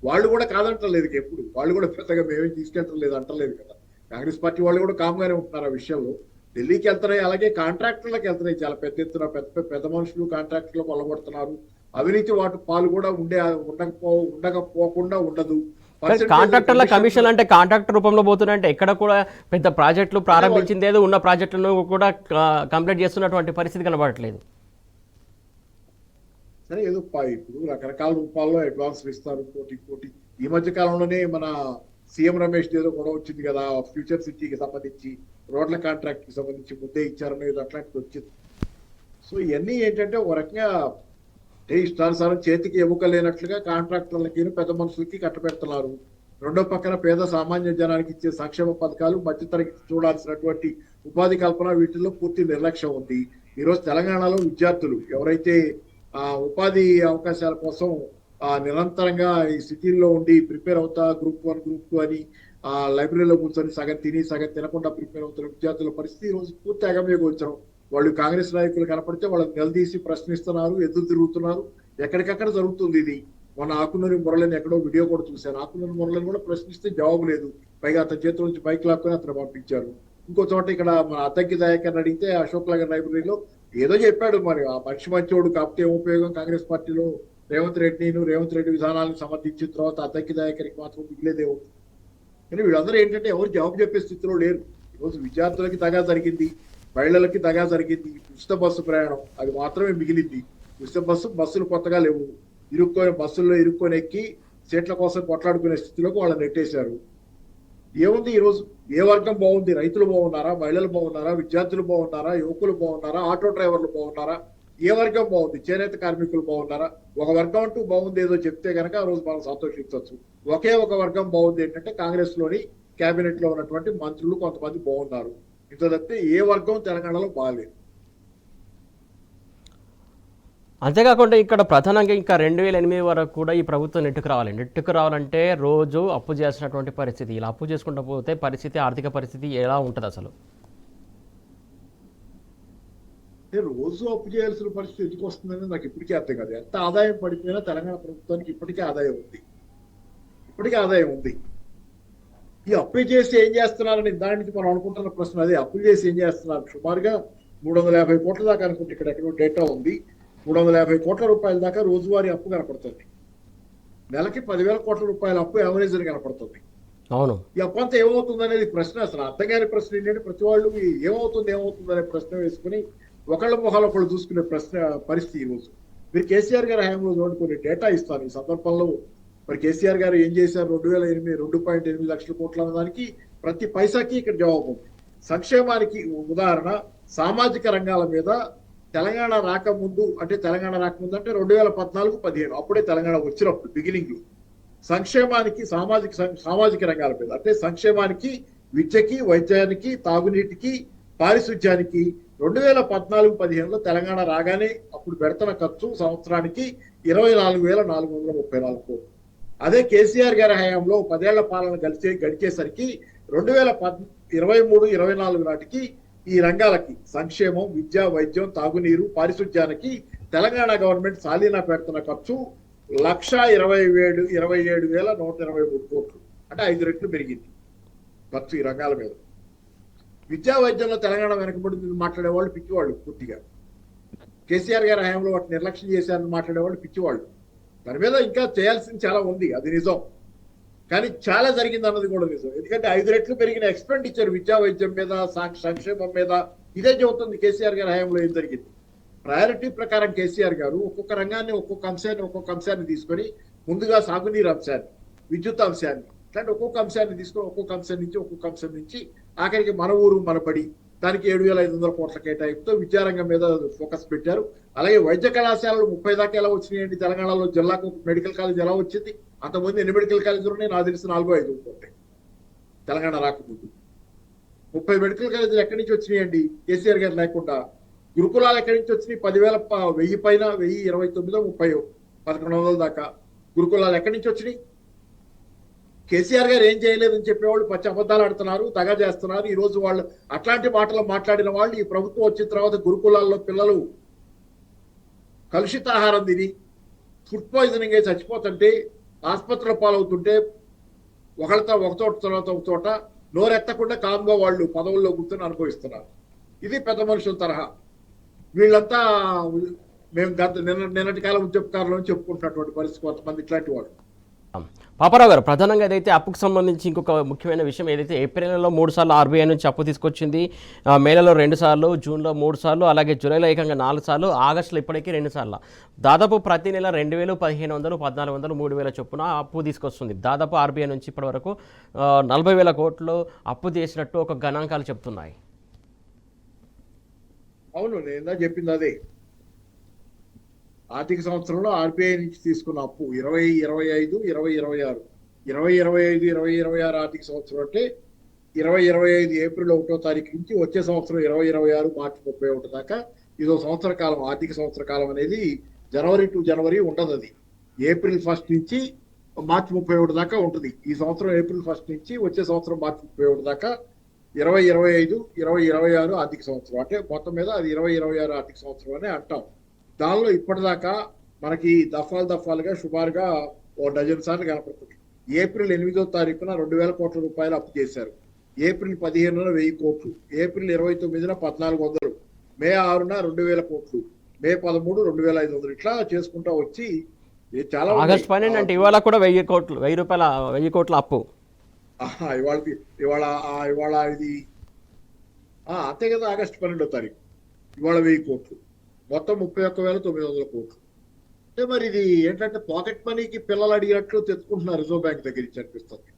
వాళ్ళు కూడా కాదంటలేదు ఎప్పుడు, వాళ్ళు కూడా పెద్దగా మేమేం తీసుకెళ్తలేదు అంటలేదు కదా. కాంగ్రెస్ పార్టీ వాళ్ళు కూడా కామ్గానే ఉంటున్నారు ఆ విషయంలో. ఢిల్లీకి వెళ్తున్నాయి, అలాగే కాంట్రాక్టర్లకు వెళ్తున్నాయి. చాలా పెద్ద ఎత్తున పెద్ద మనుషులు కాంట్రాక్టర్లు కొల్లగొడుతున్నారు. అవినీతి వాటి పాలు కూడా ఉండకపోకుండా ఉండదు. కాంట్రాక్టర్ల కమిషన్ అంటే కాంట్రాక్టర్ రూపంలో పోతున్నాయంటే ఎక్కడ కూడా పెద్ద ప్రాజెక్టులు ప్రారంభించింది ఏదో ఉన్న ప్రాజెక్టులను కూడా కంప్లీట్ చేస్తున్నటువంటి పరిస్థితి కనబడట్లేదు. సరే ఏదో ఇప్పుడు రకరకాల రూపాల్లో అడ్వాన్స్ ఇస్తారు కోటి. ఈ మధ్య కాలంలోనే మన సీఎం రమేష్ ఏదో గొడవ వచ్చింది కదా, ఫ్యూచర్ సిటీకి సంబంధించి రోడ్ల కాంట్రాక్ట్ కి సంబంధించి ముద్దే ఇచ్చారనేది అట్లాంటిది వచ్చింది. సో ఇవన్నీ ఏంటంటే ఒక రకంగా ఇష్టానుసారం చేతికి ఎముక లేనట్లుగా కాంట్రాక్టర్లకి పెద్ద మనుషులకి కట్టబెడుతున్నారు. రెండో పక్కన పేద సామాన్య జనానికి ఇచ్చే సంక్షేమ పథకాలు, మధ్యతరగతి చూడాల్సినటువంటి ఉపాధి కల్పన, వీటిల్లో పూర్తి నిర్లక్ష్యం ఉంది. ఈరోజు తెలంగాణలో విద్యార్థులు ఎవరైతే ఉపాధి అవకాశాల కోసం నిరంతరంగా ఈ సిటీల్లో ఉండి ప్రిపేర్ అవుతా గ్రూప్ 1 గ్రూప్ 2 అని లైబ్రరీలో కూర్చొని సగం తిని సగం తినకుండా ప్రిపేర్ అవుతున్న విద్యార్థుల పరిస్థితి ఈరోజు పూర్తి అగమ్య గోచరం. వాళ్ళు కాంగ్రెస్ నాయకులు కనపడితే వాళ్ళని నిలదీసి ప్రశ్నిస్తున్నారు, ఎదురు తిరుగుతున్నారు. ఎక్కడికక్కడ జరుగుతుంది ఇది. మొన్న ఆకునూరి మురళిని ఎక్కడో వీడియో కూడా చూశాను. ఆకునూరి మురళిని కూడా ప్రశ్నిస్తే జవాబు లేదు. పైగా అతని చేతుల నుంచి బైక్ లాక్కొని అతను పంపించారు. ఇంకో చోట ఇక్కడ మన అద్దంకి దయాకర్ అడిగితే అశోక్ నగర్ లైబ్రరీలో ఏదో చెప్పాడు. మరి ఆ మనిషి మంచోడు కాకపోతే ఏం ఉపయోగం? కాంగ్రెస్ పార్టీలో రేవంత్ రెడ్డి విధానాలను సమర్థించిన తర్వాత అద్దంకి దయాకర్కి మాత్రం మిగిలేదేమో. కానీ వీళ్ళందరూ ఏంటంటే ఎవరు జవాబు చెప్పే స్థితిలో లేరు. ఈరోజు విద్యార్థులకి దగా జరిగింది, మహిళలకి దగా జరిగింది. ఉచిత బస్సు ప్రయాణం అది మాత్రమే మిగిలింది. ఉచిత బస్సులు కొత్తగా లేవు. బస్సుల్లో ఇరుక్కొని ఎక్కి సీట్ల కోసం కొట్లాడుకునే స్థితిలోకి వాళ్ళని నెట్టేశారు. ఏముంది ఈరోజు? ఏ వర్గం బాగుంది? రైతులు బాగున్నారా? మహిళలు బాగున్నారా? విద్యార్థులు బాగున్నారా? యువకులు బాగున్నారా? ఆటో డ్రైవర్లు బాగున్నారా? ఏ వర్గం బాగుంది? చేనేత కార్మికులు బాగున్నారా? ఒక వర్గం అంటూ బాగుంది ఏదో చెప్తే కనుక ఆ రోజు మనం సంతోషించవచ్చు. ఒకే ఒక వర్గం బాగుంది ఏంటంటే కాంగ్రెస్ లోని కేబినెట్ లో ఉన్నటువంటి మంత్రులు కొంతమంది బాగున్నారు. ఇంత తప్పితే ఏ వర్గం తెలంగాణలో బాగాలేదు. అంతేకాకుండా ఇక్కడ ప్రధానంగా ఇంకా 2008 వరకు కూడా ఈ ప్రభుత్వం నెట్టుకు రావాలంటే రోజు అప్పు చేయాల్సినటువంటి పరిస్థితి. ఇలా అప్పు చేసుకుంటూ పోతే ఆర్థిక పరిస్థితి ఎలా ఉంటుంది అసలు? రోజు అప్పు చేయాల్సిన పరిస్థితి ఎందుకు వస్తుందని నాకు ఇప్పటికీ అర్థం కాదు. ఎంత ఆదాయం పడిపోయినా తెలంగాణ ప్రభుత్వానికి ఇప్పటికే ఆదాయం ఉంది. ఈ అప్పు చేసి ఏం చేస్తున్నారని దాని నుంచి మనం అనుకుంటున్న ప్రశ్న అదే. అప్పులు చేసి ఏం చేస్తున్నారు? సుమారుగా 350 కోట్ల దాకా అనుకుంటే ఇక్కడ ఎక్కడో డేటా ఉంది. 350 కోట్ల రూపాయల దాకా రోజువారీ అప్పు కనపడుతుంది. నెలకి 10,000 కోట్ల రూపాయల అప్పు యావరేజ్ అని కనపడుతుంది. అవును. ఈ అప్పు అంతా ఏమవుతుంది అనేది ప్రశ్న. అసలు అర్థం కాని ప్రశ్న ఏంటంటే ప్రతి వాళ్ళు ఏమవుతుంది అనే ప్రశ్న వేసుకుని ఒకళ్ళ మొహాలు ఒకళ్ళు చూసుకునే పరిస్థితి ఈరోజు. మీరు కేసీఆర్ గారి హయాంలో కొన్ని డేటా ఇస్తాను ఈ సందర్భంలో. మరి కేసీఆర్ గారు ఏం చేశారు? 2008 2.8 లక్షల కోట్ల దానికి ప్రతి పైసాకి ఇక్కడ జవాబు ఉంది. సంక్షేమానికి ఉదాహరణ సామాజిక రంగాల మీద తెలంగాణ రాకముందు అంటే 2014-15 అప్పుడే తెలంగాణ వచ్చినప్పుడు బిగినింగ్ లో సంక్షేమానికి సామాజిక రంగాల మీద అంటే సంక్షేమానికి విద్యకి, వైద్యానికి, తాగునీటికి, పారిశుధ్యానికి 2014-15లో తెలంగాణ రాగానే అప్పుడు పెడుతున్న ఖర్చు సంవత్సరానికి 24,434 కోట్లు. అదే కేసీఆర్ గారి హయాంలో 10 ఏళ్ల పాలన గడిచేసరికి 2023-24 నాటికి ఈ రంగాలకి సంక్షేమం, విద్య, వైద్యం, తాగునీరు, పారిశుధ్యానికి తెలంగాణ గవర్నమెంట్ సాలీనా పెడుతున్న ఖర్చు 1,27,123 కోట్లు. అంటే 5 రెట్లు పెరిగింది ఖర్చు ఈ రంగాల మీద. విద్యా వైద్యంలో తెలంగాణ వెనకబడింది మాట్లాడేవాళ్ళు పిచ్చివాళ్ళు పూర్తిగా. కేసీఆర్ గారి హయాంలో వాటిని నిర్లక్ష్యం చేశారని మాట్లాడేవాళ్ళు పిచ్చివాళ్ళు. దాని మీద ఇంకా చేయాల్సింది చాలా ఉంది, అది నిజం. కానీ చాలా జరిగింది అన్నది కూడా నిజం. ఎందుకంటే 5 రెట్లు పెరిగిన ఎక్స్పెండిచర్ విద్యా వైద్యం మీద, సంక్షేమం మీద ఇదే చెబుతుంది కేసీఆర్ గారి హయాంలో ఏం జరిగింది. ప్రయారిటీ ప్రకారం కేసీఆర్ గారు ఒక్కొక్క రంగాన్ని, ఒక్కొక్క అంశాన్ని తీసుకొని ముందుగా సాగునీరు అంశాన్ని, విద్యుత్ అంశాన్ని, ఇట్లాంటి ఒక్కొక్క అంశాన్ని తీసుకొని ఒక్కొక్క అంశం నుంచి ఆఖరికి మన ఊరు మన బడి దానికి 7,500 కోట్ల కేటాయింపుతో విద్యారంగం మీద ఫోకస్ పెట్టారు. అలాగే వైద్య కళాశాలలు 30 దాకా ఎలా వచ్చినాయండి తెలంగాణలో? జిల్లాకు మెడికల్ కాలేజ్ ఎలా వచ్చింది? అంతకుముందు ఎన్ని మెడికల్ కాలేజీలు ఉన్నాయి? నాకు తెలిసి 4-5 ఉంటాయి తెలంగాణ రాకముందు. 30 మెడికల్ కాలేజీలు ఎక్కడి నుంచి వచ్చినాయండి కేసీఆర్ గారు లేకుండా? గురుకులాలు ఎక్కడి నుంచి వచ్చినాయి? 10,000 పైన, 1,029, 30, 1,100 దాకా గురుకులాలు ఎక్కడి నుంచి వచ్చినాయి? కేసీఆర్ గారు ఏం చేయలేదని చెప్పేవాళ్ళు పచ్చి అబద్ధాలు ఆడుతున్నారు, దగా చేస్తున్నారు. ఈ రోజు వాళ్ళు అట్లాంటి మాటలు మాట్లాడిన వాళ్ళు ఈ ప్రభుత్వం వచ్చిన తర్వాత గురుకులాల్లో పిల్లలు కలుషిత ఆహారం తిని ఫుడ్ పాయిజనింగ్ అయి చచ్చిపోతుంటే, ఆసుపత్రుల పాలవుతుంటే, ఒక చోట నోరెత్తకుండా కామ్గా వాళ్ళు పదవుల్లో కూర్చొని అనుభవిస్తున్నారు. ఇది పెద్ద మనుషుల తరహా. వీళ్ళంతా మేము నిన్నటి కాలం ఉద్యోగకారులు చెప్పుకుంటున్నటువంటి పరిస్థితి కొంతమంది ఇట్లాంటి వాళ్ళు. పాపారావు గారు, ప్రధానంగా ఏదైతే అప్పుకు సంబంధించి ఇంకొక ముఖ్యమైన విషయం ఏదైతే ఏప్రిల్లో 3 సార్లు ఆర్బీఐ నుంచి అప్పు తీసుకొచ్చింది, మేలలో 2 సార్లు, జూన్లో 3 సార్లు, అలాగే జూలైలో ఏకంగా 4 సార్లు, ఆగస్టులో ఇప్పటికీ 2 సార్లు, దాదాపు ప్రతి నెల 2,000, 1,500, 1,400, 3,000 చొప్పున అప్పు తీసుకొస్తుంది. దాదాపు ఆర్బీఐ నుంచి ఇప్పటి వరకు 40,000 కోట్లు అప్పు చేసినట్టు ఒక గణాంకాలు చెప్తున్నాయి. అవును, నేను చెప్పింది అదే. ఆర్థిక సంవత్సరంలో ఆర్బీఐ నుంచి తీసుకున్న అప్పు 2025, 2026, 2025 ఆర్థిక సంవత్సరం అంటే 2025 ఏప్రిల్ 1వ తారీఖు నుంచి వచ్చే సంవత్సరం 2026 మార్చి 31 దాకా ఇదో సంవత్సర కాలం. ఆర్థిక సంవత్సర కాలం అనేది జనవరి టు జనవరి ఉండదు. అది ఏప్రిల్ 1 నుంచి మార్చి 31 దాకా ఉంటుంది. ఈ సంవత్సరం ఏప్రిల్ 1 నుంచి వచ్చే సంవత్సరం మార్చి 31 దాకా 2025, 2026 ఆర్థిక సంవత్సరం. అంటే మొత్తం మీద అది 2026 ఆర్థిక సంవత్సరం అని అంటాం. దానిలో ఇప్పటిదాకా మనకి దఫాలుగా సుమారుగా 1 డజన్ సార్లు కనపడుతుంది. ఏప్రిల్ 8వ తారీఖున 2,000 కోట్ల రూపాయలు అప్పు చేశారు. ఏప్రిల్ 15న 1,000 కోట్లు, ఏప్రిల్ 29న 1,400, మే 6న 2,000 కోట్లు, మే 13 2,500, ఇట్లా చేసుకుంటా వచ్చి చాలా. ఆగస్టు 12 అంటే ఇవాళ కూడా 1,000 కోట్ల అప్పు. ఇవాళ ఇది అంతే కదా, ఆగస్టు 12వ తారీఖు, ఇవాళ 1,000 కోట్లు, మొత్తం 31,900 కోట్లు. అంటే మరి ఇది ఏంటంటే పాకెట్ మనీకి పిల్లలు అడిగినట్లు తెచ్చుకుంటున్నారు రిజర్వ్ బ్యాంక్ దగ్గర నుంచి అనిపిస్తుంది.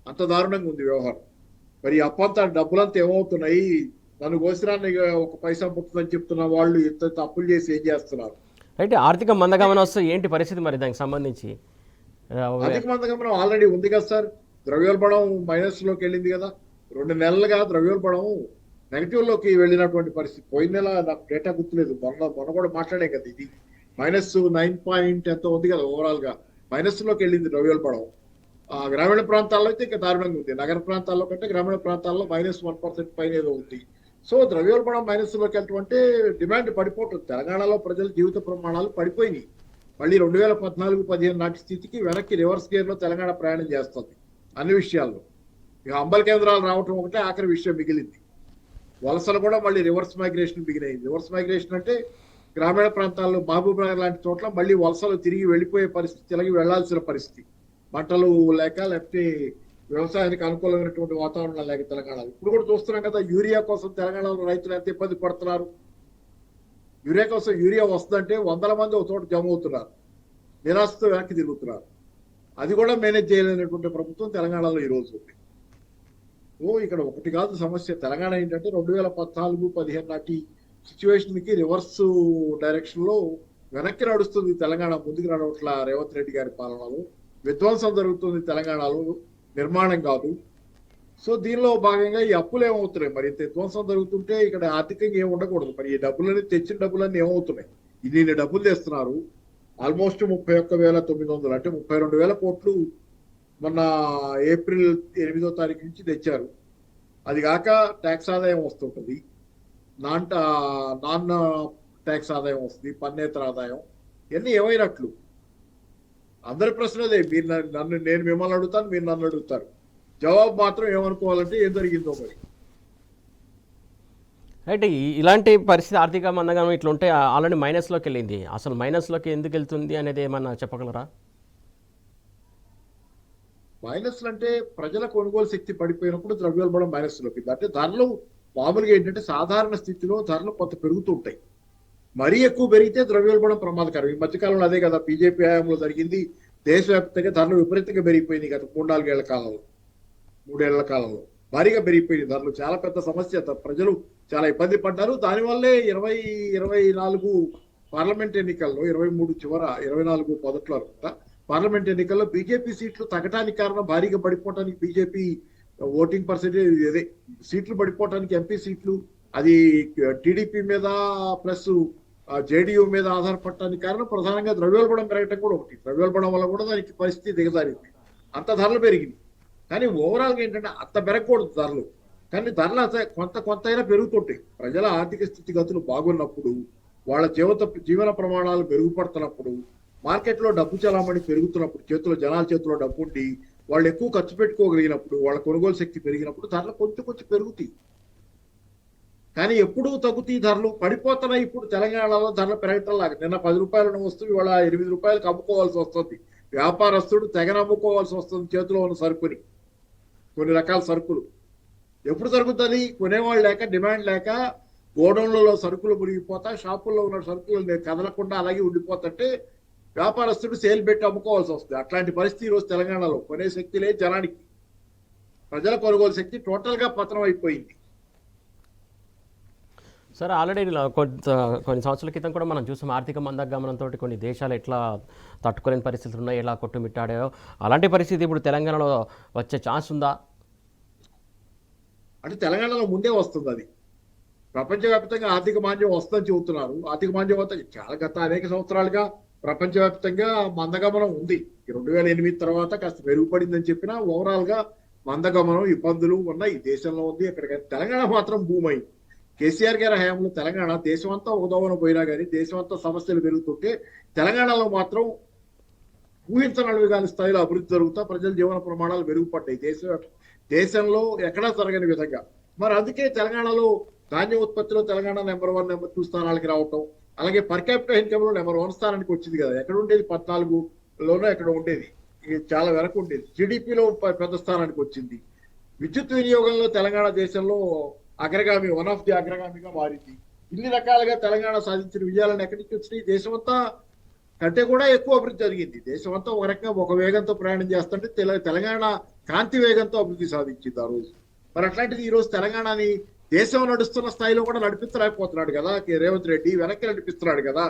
అంత దారుణంగా ఉంది వ్యవహారం. మరి అప్పంతా డబ్బులంతా ఏమవుతున్నాయి? నన్ను కోసిరాన్ని 1 పైసా పుట్టుదని చెప్తున్న వాళ్ళు ఇంత అప్పులు చేసి ఏం చేస్తున్నారు? అయితే ఆర్థిక మందగమనం వస్తే ఏంటి పరిస్థితి మరి దానికి సంబంధించి? ఆర్థిక మందగమనం ఆల్రెడీ ఉంది కదా సార్. ద్రవ్యోల్బణం మైనస్ లోకి వెళ్ళింది కదా. 2 నెలలుగా ద్రవ్యోల్బణం నెగిటివ్ లోకి వెళ్ళినటువంటి పరిస్థితి. పోయిన నెల నాకు డేటా గుర్తులేదు, మొన్న కూడా మాట్లాడే కదా, ఇది -9 ఎంతో ఉంది కదా. ఓవరాల్ గా మైనస్ లోకి వెళ్ళింది ద్రవ్యోల్బణం. గ్రామీణ ప్రాంతాల్లో అయితే ఇంకా దారుణంగా ఉంది. నగర ప్రాంతాల్లో కంటే గ్రామీణ ప్రాంతాల్లో -1% పైన ఏదో ఉంది. సో ద్రవ్యోల్బణం మైనస్ లోకి వెళ్ళటం అంటే డిమాండ్ పడిపోతుంది. తెలంగాణలో ప్రజల జీవిత ప్రమాణాలు పడిపోయినాయి. మళ్ళీ 2014-15 నాటి స్థితికి వెనక్కి రివర్స్ గేర్ లో తెలంగాణ ప్రయాణం చేస్తుంది అన్ని విషయాల్లో. ఇక అంబల్ కేంద్రాలు రావటం ఒకటే ఆఖరి విషయం మిగిలింది. వలసలు కూడా మళ్ళీ రివర్స్ మైగ్రేషన్ బిగినాయి. రివర్స్ మైగ్రేషన్ అంటే గ్రామీణ ప్రాంతాల్లో మహబూబ్ నగర్ లాంటి చోట్ల మళ్ళీ వలసలు తిరిగి వెళ్ళిపోయే పరిస్థితి, తిరిగి వెళ్లాల్సిన పరిస్థితి, పంటలు లేకపోతే వ్యవసాయానికి అనుకూలమైనటువంటి వాతావరణం లేక తెలంగాణలో. ఇప్పుడు కూడా చూస్తున్నాం కదా, యూరియా కోసం తెలంగాణలో రైతులు ఎంత ఇబ్బంది పడుతున్నారు. యూరియా కోసం యూరియా వస్తుందంటే 100 మంది ఒక చోట జమ అవుతున్నారు, నిరాశతో వెనక్కి తిరుగుతున్నారు. అది కూడా మేనేజ్ చేయలేనటువంటి ప్రభుత్వం తెలంగాణలో ఈ రోజు ఉంది. ఇక్కడ ఒకటి కాదు సమస్య. తెలంగాణ ఏంటంటే 2014-15 నాటి సిచ్యువేషన్ కి రివర్స్ డైరెక్షన్ లో వెనక్కి నడుస్తుంది తెలంగాణ, ముందుకు నడవట్ల. రేవంత్ రెడ్డి గారి పాలనలో విధ్వంసం జరుగుతుంది తెలంగాణలో, నిర్మాణం కాదు. సో దీనిలో భాగంగా ఈ అప్పులు ఏమవుతున్నాయి మరి ఇంత ధ్వంసం జరుగుతుంటే ఇక్కడ ఆర్థికంగా ఏమి ఉండకూడదు. మరి ఈ డబ్బులని తెచ్చిన డబ్బులన్నీ ఏమవుతున్నాయి? ఇన్ని డబ్బులు తెస్తున్నారు, ఆల్మోస్ట్ 31,900 అంటే 32,000 కోట్లు మొన్న ఏప్రిల్ 8వ తారీఖు నుంచి తెచ్చారు. అది కాక ట్యాక్స్ ఆదాయం వస్తుంటది, నాన్ నాన్ ట్యాక్స్ ఆదాయం వస్తుంది, పన్నేతర ఆదాయం, ఇవన్నీ ఏమైనట్లు? అందరి ప్రశ్న అదే. మీరు నేను మిమ్మల్ని అడుగుతాను, మీరు నన్ను అడుగుతారు. జవాబు మాత్రం ఏమనుకోవాలంటే ఏం జరిగిందో మరి. అయితే ఇలాంటి పరిస్థితి ఆర్థిక మందగమనం ఇట్లుంటే ఆల్రెడీ మైనస్లోకి వెళ్ళింది. అసలు మైనస్లోకి ఎందుకు వెళ్తుంది అనేది ఏమన్నా చెప్పగలరా? మైనస్లు అంటే ప్రజల కొనుగోలు శక్తి పడిపోయినప్పుడు ద్రవ్యోల్బణం మైనస్లోకి. అంటే ధరలు మామూలుగా ఏంటంటే సాధారణ స్థితిలో ధరలు కొంత పెరుగుతుంటాయి, మరీ ఎక్కువ పెరిగితే ద్రవ్యోల్బణం ప్రమాదకరం. ఈ మధ్యకాలంలో అదే కదా బీజేపీ హయాంలో జరిగింది. దేశవ్యాప్తంగా ధరలు విపరీతంగా పెరిగిపోయినాయి గత 3-4 ఏళ్ల కాలంలో, 3 ఏళ్ల కాలంలో భారీగా పెరిగిపోయింది ధరలు. చాలా పెద్ద సమస్య, ప్రజలు చాలా ఇబ్బంది పడ్డారు. దానివల్లే 2024 పార్లమెంట్ ఎన్నికల్లో 23 చివర 24 మొదట్లో అనుకుంటా పార్లమెంట్ ఎన్నికల్లో బీజేపీ సీట్లు తగ్గడానికి కారణం భారీగా పడిపోవడానికి బీజేపీ ఓటింగ్ పర్సెంటేజ్ అదే సీట్లు పడిపోవడానికి ఎంపీ సీట్లు అది టీడీపీ మీద ప్లస్ జేడీయూ మీద ఆధారపడటానికి కారణం ప్రధానంగా ద్రవ్యోల్బణం పెరగటం కూడా ఒకటి. ద్రవ్యోల్బణం వల్ల కూడా దానికి పరిస్థితి దిగజారింది, అంత ధరలు పెరిగింది. కానీ ఓవరాల్గా ఏంటంటే అంత పెరగకూడదు ధరలు, కానీ ధరలు కొంత అయినా పెరుగుతుంటాయి. ప్రజల ఆర్థిక స్థితిగతులు బాగున్నప్పుడు, వాళ్ళ జీవన ప్రమాణాలు మెరుగుపడుతున్నప్పుడు, మార్కెట్లో డబ్బు చలామణి పెరుగుతున్నప్పుడు, జనాల చేతిలో డబ్బు ఉండి వాళ్ళు ఎక్కువ ఖర్చు పెట్టుకోగలిగినప్పుడు, వాళ్ళ కొనుగోలు శక్తి పెరిగినప్పుడు ధరలు కొంచెం పెరుగుతాయి. కానీ ఎప్పుడూ తగ్గుతాయి ధరలు, పడిపోతున్నాయి. ఇప్పుడు తెలంగాణలో ధరలు పెరగటం లాగా నిన్న 10 రూపాయలను వస్తువు ఇవాళ 8 రూపాయలకు అమ్ముకోవాల్సి వస్తుంది. వ్యాపారస్తుడు తెగన అమ్ముకోవాల్సి వస్తుంది చేతిలో ఉన్న సరుకుని, కొన్ని రకాల సరుకులు. ఎప్పుడు జరుగుతుంది? కొనేవాళ్ళు లేక, డిమాండ్ లేక, గోడౌన్లలో సరుకులు మురిగిపోతా, షాపుల్లో ఉన్న సరుకులు కదలకుండా అలాగే ఉండిపోతుంటే వ్యాపారస్తుడు సేల్ పెట్టి అమ్ముకోవాల్సి వస్తుంది. అట్లాంటి పరిస్థితి ఈరోజు తెలంగాణలో. కొనే శక్తి లేదు జనానికి, ప్రజల కొనుగోలు శక్తి టోటల్ గా పతనం అయిపోయింది. సార్ ఆల్రెడీ కొన్ని సంవత్సరాల క్రితం కూడా మనం చూసాం ఆర్థిక మందగమనంతో కొన్ని దేశాలు ఎట్లా తట్టుకోలేని పరిస్థితులు ఉన్నాయి, ఎలా కొట్టుమిట్టాడాయో. అలాంటి పరిస్థితి ఇప్పుడు తెలంగాణలో వచ్చే ఛాన్స్ ఉందా? అంటే తెలంగాణలో ముందే వస్తుంది అది. ప్రపంచవ్యాప్తంగా ఆర్థిక మాంద్యం వస్తుందని చెబుతున్నారు. ఆర్థిక మాంద్యం వస్తుంది చాలా గత అనేక సంవత్సరాలుగా ప్రపంచవ్యాప్తంగా మందగమనం ఉంది. 2008 తర్వాత కాస్త మెరుగుపడిందని చెప్పినా ఓవరాల్ గా మందగమనం, ఇబ్బందులు ఉన్నాయి. దేశంలో ఉంది, ఎక్కడికి. తెలంగాణ మాత్రం భూమైంది. కేసీఆర్ గారి హయాంలో తెలంగాణ దేశం అంతా ఉదవన పోయినా కానీ, దేశం అంతా సమస్యలు పెరుగుతుంటే తెలంగాణలో మాత్రం ఊహించనవి కాని స్థాయిలో అభివృద్ధి జరుగుతా, ప్రజల జీవన ప్రమాణాలు మెరుగుపడ్డాయి దేశంలో ఎక్కడా జరగని విధంగా. మరి అందుకే తెలంగాణలో ధాన్యం ఉత్పత్తిలో తెలంగాణ నెంబర్ 1, నెంబర్ 2 స్థానాలకి రావటం, అలాగే పర్ క్యాపిటల్ ఇన్కమ్ లో నెంబర్ 1 స్థానానికి వచ్చింది కదా. ఎక్కడ ఉండేది? 14లోనో ఎక్కడ ఉండేది, చాలా వెనక ఉండేది. జీడిపిలో పెద్ద స్థానానికి వచ్చింది. విద్యుత్ వినియోగంలో తెలంగాణ దేశంలో అగ్రగామి, వన్ ఆఫ్ ది అగ్రగామిగా మారింది. ఇన్ని రకాలుగా తెలంగాణ సాధించిన విజయాలను ఎక్కడి నుంచి వచ్చినాయి? దేశమంతా కంటే కూడా ఎక్కువ అభివృద్ధి జరిగింది. దేశమంతా ఒక రకంగా ఒక వేగంతో ప్రయాణం చేస్తుంటే తెలంగాణ కాంతి వేగంతో అభివృద్ధి సాధించింది ఆ రోజు. మరి అట్లాంటిది ఈ రోజు తెలంగాణని దేశం నడుస్తున్న స్థాయిలో కూడా నడిపించలేకపోతున్నాడు కదా రేవంత్ రెడ్డి. వెనక్కి నడిపిస్తున్నాడు కదా.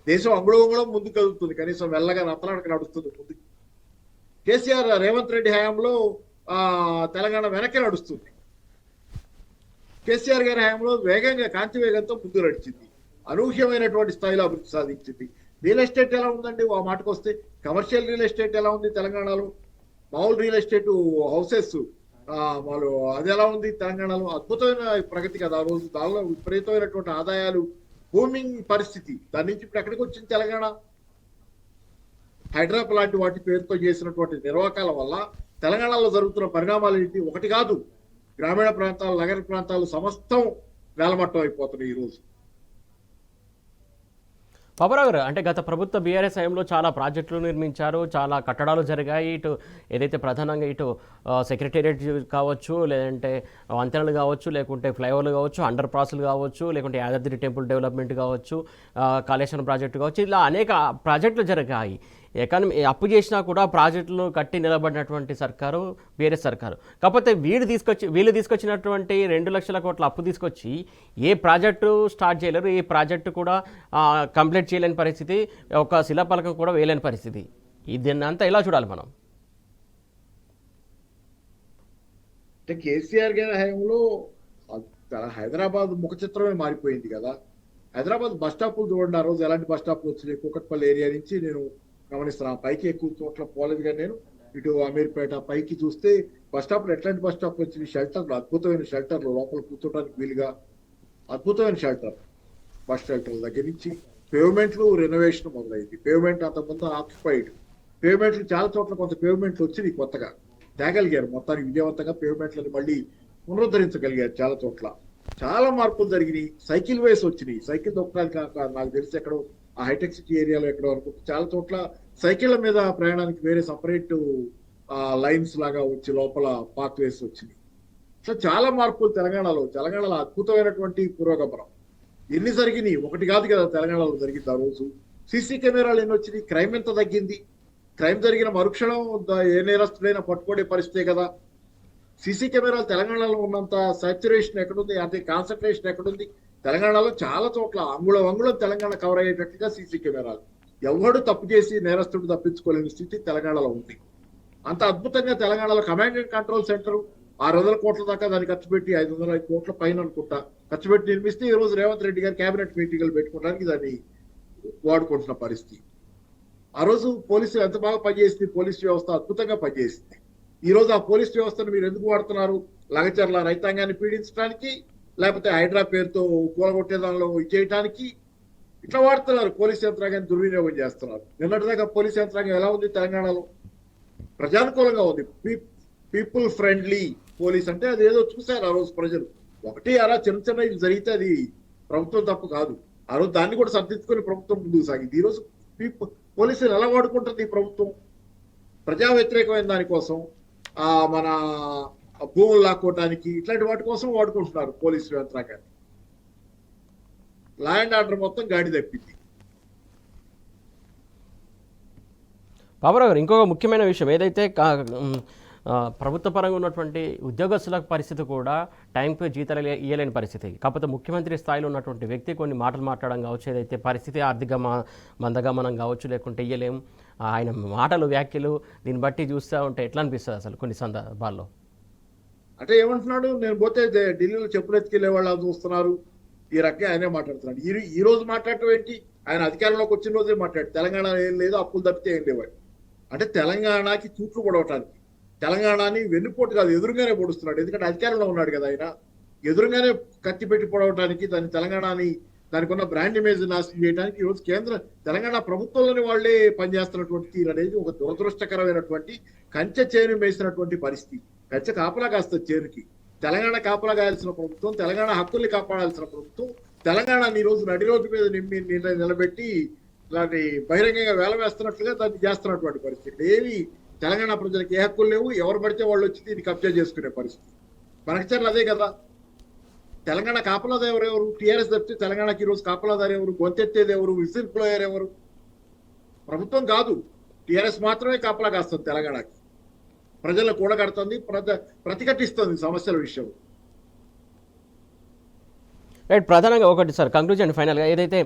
దేశం అంగుళంగుళం ముందుకు కదులుతుంది, కనీసం మెల్లగా నత్తలాడక నడుస్తుంది ముందుకు. కేసీఆర్, రేవంత్ రెడ్డి హయాంలో తెలంగాణ వెనక్కి నడుస్తుంది. కేసీఆర్ గారి హయాంలో వేగంగా, కాంతి వేగంతో ముందు నడిచింది, అనూహ్యమైనటువంటి స్థాయిలో అభివృద్ధి సాధించింది. రియల్ ఎస్టేట్ ఎలా ఉందండి? ఆ మాటకు వస్తే కమర్షియల్ రియల్ ఎస్టేట్ ఎలా ఉంది తెలంగాణలో? మామూలు రియల్ ఎస్టేట్ హౌసెస్ వాళ్ళు అది ఎలా ఉంది తెలంగాణలో? అద్భుతమైన ప్రగతి కదా ఆ రోజు. దానిలో విపరీతమైనటువంటి ఆదాయాలు, బూమింగ్ పరిస్థితి. దాని నుంచి ఇప్పుడు ఎక్కడికి వచ్చింది తెలంగాణ? హైడ్రాప్ లాంటి వాటి పేరుతో చేసినటువంటి నిర్వాకాల వల్ల తెలంగాణలో జరుగుతున్న పరిణామాలు ఏంటి? ఒకటి కాదు, గ్రామీణ ప్రాంతాలు, నగర ప్రాంతాలు సమస్తం నేలమట్టం అయిపోతున్నాయి ఈరోజు. పాపారావు గారు, అంటే గత ప్రభుత్వ బీఆర్ఎస్ హయాంలో చాలా ప్రాజెక్టులు నిర్మించారు, చాలా కట్టడాలు జరిగాయి. ఇటు ఏదైతే ప్రధానంగా ఇటు సెక్రటేరియట్ కావచ్చు, లేదంటే వంతెనలు కావచ్చు, లేకుంటే ఫ్లైఓవర్లు కావచ్చు, అండర్ పాస్లు కావచ్చు, లేకుంటే యాదాద్రి టెంపుల్ డెవలప్మెంట్ కావచ్చు, కాళేశ్వరం ప్రాజెక్టు కావచ్చు, ఇలా అనేక ప్రాజెక్టులు జరిగాయి. ఎకానమీ అప్పు చేసినా కూడా ప్రాజెక్టులు కట్టి నిలబడినటువంటి సర్కారు బీఆర్ఎస్ సర్కారు. కాకపోతే వీళ్ళు తీసుకొచ్చినటువంటి 2 లక్షల కోట్ల అప్పు తీసుకొచ్చి ఏ ప్రాజెక్టు స్టార్ట్ చేయలేరు, ఏ ప్రాజెక్టు కూడా కంప్లీట్ చేయలేని పరిస్థితి, ఒక శిలాపలకం కూడా వేయలేని పరిస్థితి. దీన్ని అంతా ఎలా చూడాలి మనం? అంటే కేసీఆర్ గారి హయాంలో హైదరాబాద్ ముఖ చిత్రమే మారిపోయింది కదా. హైదరాబాద్ బస్ స్టాపులు చూడండి, ఆ రోజు ఎలాంటి బస్ స్టాప్లు వచ్చినాయి. కూకట్పల్లి ఏరియా నుంచి నేను గమనిస్తున్నాను, పైకి ఎక్కువ చోట్ల పోలేదు కానీ నేను ఇటు అమీర్పేట పైకి చూస్తే బస్ స్టాప్లు ఎట్లాంటి బస్ స్టాప్ వచ్చినాయి. షెల్టర్లు, అద్భుతమైన షెల్టర్లు, లోపల కూర్చోడానికి వీలుగా అద్భుతమైన షెల్టర్. బస్ షెల్టర్ల దగ్గర నుంచి పేవ్మెంట్లు రెనోవేషన్ మొదలైంది. పేవ్మెంట్ అంతకుముందు ఆక్యుపైడ్ పేవ్మెంట్లు చాలా చోట్ల కొంత పేవ్మెంట్లు వచ్చినాయి, కొత్తగా తేగలిగారు. మొత్తానికి విజయవంతంగా పేవ్మెంట్లను మళ్ళీ పునరుద్ధరించగలిగారు. చాలా చోట్ల చాలా మార్పులు జరిగినాయి. సైకిల్ వేస్ వచ్చినాయి. సైకిల్ దొక్కడానికి నాకు తెలిసి ఎక్కడో ఆ హైటెక్ సిటీ ఏరియాలో ఎక్కడో వరకు చాలా చోట్ల సైకిళ్ల మీద ప్రయాణానికి వేరే సపరేట్ లైన్స్ లాగా వచ్చి లోపల పార్క్ వేస్ వచ్చినాయి. సో చాలా మార్పులు తెలంగాణలో అద్భుతమైనటువంటి పురోగమనం. ఎన్ని జరిగినాయి, ఒకటి కాదు కదా తెలంగాణలో జరిగింది. ఆ రోజు సీసీ కెమెరాలు ఎన్ని వచ్చినాయి, క్రైమ్ ఎంత తగ్గింది. క్రైమ్ జరిగిన మరుక్షణం ఏ నేరస్తుడైనా పట్టుకోడే పరిస్థితే కదా. సీసీ కెమెరాలు తెలంగాణలో ఉన్నంత సాచురేషన్ ఎక్కడుంది, అంటే కాన్సన్ట్రేషన్ ఎక్కడుంది. తెలంగాణలో చాలా చోట్ల అంగుళం తెలంగాణ కవర్ అయ్యేటట్టుగా సీసీ కెమెరాలు. ఎవడు తప్పు చేసి నేరస్తుడు తప్పించుకోలేని స్థితి తెలంగాణలో ఉంది. అంత అద్భుతంగా తెలంగాణలో కమాండ్ అండ్ కంట్రోల్ సెంటర్ 600 కోట్ల దాకా దాన్ని ఖర్చు పెట్టి 500 కోట్ల పైన అనుకుంటా ఖర్చు పెట్టి నిర్మిస్తే ఈ రోజు రేవంత్ రెడ్డి గారు కేబినెట్ మీటింగ్లు పెట్టుకోవడానికి దాన్ని వాడుకుంటున్న పరిస్థితి. ఆ రోజు పోలీసులు ఎంత బాగా పనిచేసింది, పోలీస్ వ్యవస్థ అద్భుతంగా పనిచేసింది. ఈ రోజు ఆ పోలీస్ వ్యవస్థను మీరు ఎందుకు వాడుతున్నారు? లగచర్ల రైతాంగాన్ని పీడించడానికి, లేకపోతే హైడ్రా పేరుతో కూలగొట్టే దానిలో చేయడానికి ఇట్లా వాడుతున్నారు. పోలీస్ యంత్రాంగాన్ని దుర్వినియోగం చేస్తున్నారు. నిన్నటిదాకా పోలీస్ యంత్రాంగం ఎలా ఉంది తెలంగాణలో? ప్రజానుకూలంగా ఉంది. పీపుల్ ఫ్రెండ్లీ పోలీస్ అంటే అది ఏదో చూశారు ఆ రోజు ప్రజలు. ఒకటి అలా చిన్న ఇది జరిగితే అది ప్రభుత్వం తప్పు కాదు. ఆ రోజు దాన్ని కూడా సర్దించుకొని ప్రభుత్వం ముందుకు సాగింది. ఈ రోజు పోలీసులు ఎలా వాడుకుంటుంది ఈ ప్రభుత్వం? ప్రజా వ్యతిరేకమైన దానికోసం, మన భూములు లాక్కోవటానికి, ఇట్లాంటి వాటి కోసం వాడుకుంటున్నారు పోలీసు యంత్రాంగాన్ని. లా అండ్ ఆర్డర్ మొత్తం గాడి తప్పింది. బాబురావు గారు, ఇంకొక ముఖ్యమైన విషయం ఏదైతే ప్రభుత్వ పరంగా ఉన్నటువంటి ఉద్యోగస్తుల పరిస్థితి కూడా టైంకి జీతాలు ఇవ్వలేని పరిస్థితి. కాకపోతే ముఖ్యమంత్రి స్థాయిలో ఉన్నటువంటి వ్యక్తి కొన్ని మాటలు మాట్లాడడం కావచ్చు, ఏదైతే పరిస్థితి ఆర్థిక మందగమనం కావచ్చు, లేకుంటే ఇయ్యలేం, ఆయన మాటలు వ్యాఖ్యలు దీన్ని బట్టి చూస్తూ ఉంటే ఎట్లా అనిపిస్తుంది అసలు కొన్ని సందర్భాల్లో? అంటే ఏమంటున్నాడు, నేను పోతే ఢిల్లీలో చెప్పులు ఎత్తుకెళ్లే వాళ్ళు చూస్తున్నారు, ఈ రకంగా ఆయనే మాట్లాడుతున్నాడు. ఈ రోజు మాట్లాడటం ఏంటి? ఆయన అధికారంలోకి వచ్చిన రోజే మాట్లాడు తెలంగాణ ఏం లేదు, అప్పులు తప్పితే ఏం లేవాడు. అంటే తెలంగాణకి చూట్లు పొడవటానికి, తెలంగాణని వెన్నుపోటు కాదు ఎదురుగానే పొడుస్తున్నాడు. ఎందుకంటే అధికారంలో ఉన్నాడు కదా ఆయన. ఎదురుగానే కత్తి పెట్టి పొడవటానికి, దానికి ఉన్న బ్రాండ్ ఇమేజ్ నాశనం చేయడానికి ఈరోజు తెలంగాణ ప్రభుత్వంలోని వాళ్లే పనిచేస్తున్నటువంటి తీరు అనేది ఒక దురదృష్టకరమైనటువంటి కంచె చేను వేసినటువంటి పరిస్థితి. కంచె కాపలా కాస్తుంది చేనుకి. తెలంగాణ కాపలా కాయాల్సిన ప్రభుత్వం, తెలంగాణ హక్కుల్ని కాపాడాల్సిన ప్రభుత్వం, తెలంగాణని ఈ రోజు నడి రోడ్డు మీద నిలబెట్టి దాన్ని బహిరంగంగా వేల వేస్తున్నట్లుగా దాన్ని చేస్తున్నటువంటి పరిస్థితి. ఏవి తెలంగాణ ప్రజలకు ఏ హక్కులు లేవు, ఎవరు పడితే వాళ్ళు వచ్చి దీన్ని కబ్జా చేసుకునే పరిస్థితి. మనకచర్లు అదే కదా. తెలంగాణ కాపలాదారు ఎవరు? టీఆర్ఎస్ తప్పితే తెలంగాణకి ఈరోజు కాపలాదారు ఎవరు? గొంతెత్తేది ఎవరు? విజిల్ బ్లోయర్ ఎవరు? ప్రభుత్వం కాదు, టీఆర్ఎస్ మాత్రమే కాపలా కాస్తుంది తెలంగాణకి. ప్రజలను కూడగడుతుంది, ప్రతిఘటిస్తుంది సమస్యల విషయం. రైట్, ప్రధానంగా ఒకటి సార్ కంక్లూజన్ ఫైనల్గా ఏదైతే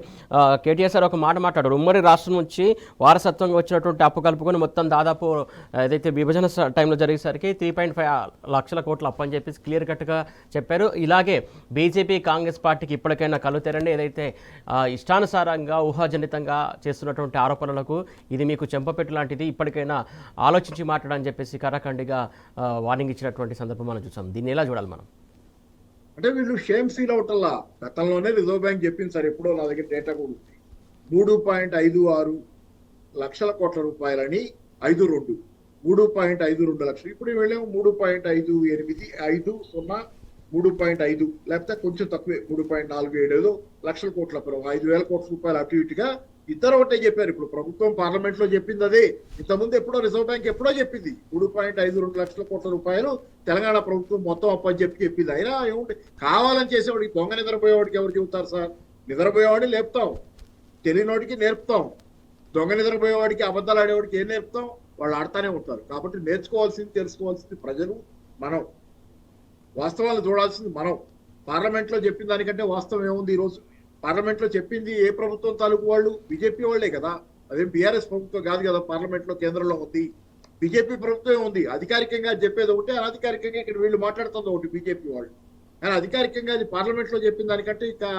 కేటీఆర్ సార్ ఒక మాట మాట్లాడారు, ఉమ్మడి రాష్ట్రం నుంచి వారసత్వంగా వచ్చినటువంటి అప్పు కలుపుకొని మొత్తం దాదాపు ఏదైతే విభజన టైంలో జరిగేసరికి 3.5 లక్షల కోట్లు అప్పు అని చెప్పేసి క్లియర్ కట్గా చెప్పారు. ఇలాగే బీజేపీ కాంగ్రెస్ పార్టీకి ఇప్పటికైనా కళ్ళు తెరండి. ఏదైతే ఇష్టానుసారంగా ఊహాజనితంగా చేస్తున్నటువంటి ఆరోపణలకు ఇది మీకు చెంపపెట్టు లాంటిది, ఇప్పటికైనా ఆలోచించి మాట్లాడని చెప్పేసి కరాఖండిగా వార్నింగ్ ఇచ్చినటువంటి సందర్భం మనం చూసాం. దీన్ని ఎలా చూడాలి మనం? అంటే వీళ్ళు షేమ్ ఫీల్ అవటల్లా. గతంలోనే రిజర్వ్ బ్యాంక్ చెప్పింది సార్, ఎప్పుడో నా దగ్గర డేటా కూడా ఉంది, 3.56 లక్షల కోట్ల రూపాయలని 3.52 లక్షలు. ఇప్పుడు వెళ్ళాము 3.58 లేకపోతే కొంచెం తక్కువే 3.47 లక్షల కోట్ల 5,000 కోట్ల రూపాయలు అటు ఇటుగా ఇద్దరు ఒకటే చెప్పారు. ఇప్పుడు ప్రభుత్వం పార్లమెంట్ లో చెప్పింది అదే. ఇంతకుముందు ఎప్పుడో రిజర్వ్ బ్యాంక్ ఎప్పుడో చెప్పింది 3.52 లక్షల కోట్ల రూపాయలు తెలంగాణ ప్రభుత్వం మొత్తం అప్పని చెప్పింది. అయినా ఏముంటే కావాలని చేసేవాడికి, దొంగ నిద్రపోయేవాడికి ఎవరు చెబుతారు సార్? నిద్రపోయేవాడిని లేపుతాం, తెలియనోడికి నేర్పుతాం. దొంగ నిద్రపోయేవాడికి, అబద్ధాలు ఆడేవాడికి ఏం నేర్పుతాం? వాళ్ళు ఆడుతూనే ఉంటారు. కాబట్టి నేర్చుకోవాల్సింది, తెలుసుకోవాల్సింది ప్రజలు, మనం వాస్తవాలు చూడాల్సింది మనం. పార్లమెంట్ లో చెప్పిన దానికంటే వాస్తవం ఏముంది? ఈ రోజు పార్లమెంట్ లో చెప్పింది ఏ ప్రభుత్వం తాలూకు వాళ్ళు? బీజేపీ వాళ్లే కదా. అదేం బీఆర్ఎస్ ప్రభుత్వం కాదు కదా పార్లమెంట్ లో, కేంద్రంలో ఉంది. బీజేపీ ప్రభుత్వమే ఉంది. అధికారికంగా చెప్పేది ఒకటి, అనధికారికంగా ఇక్కడ వీళ్ళు మాట్లాడుతుంది ఒకటి బీజేపీ వాళ్ళు. కానీ అధికారికంగా అది పార్లమెంట్ లో చెప్పిన దానికంటే ఇంకా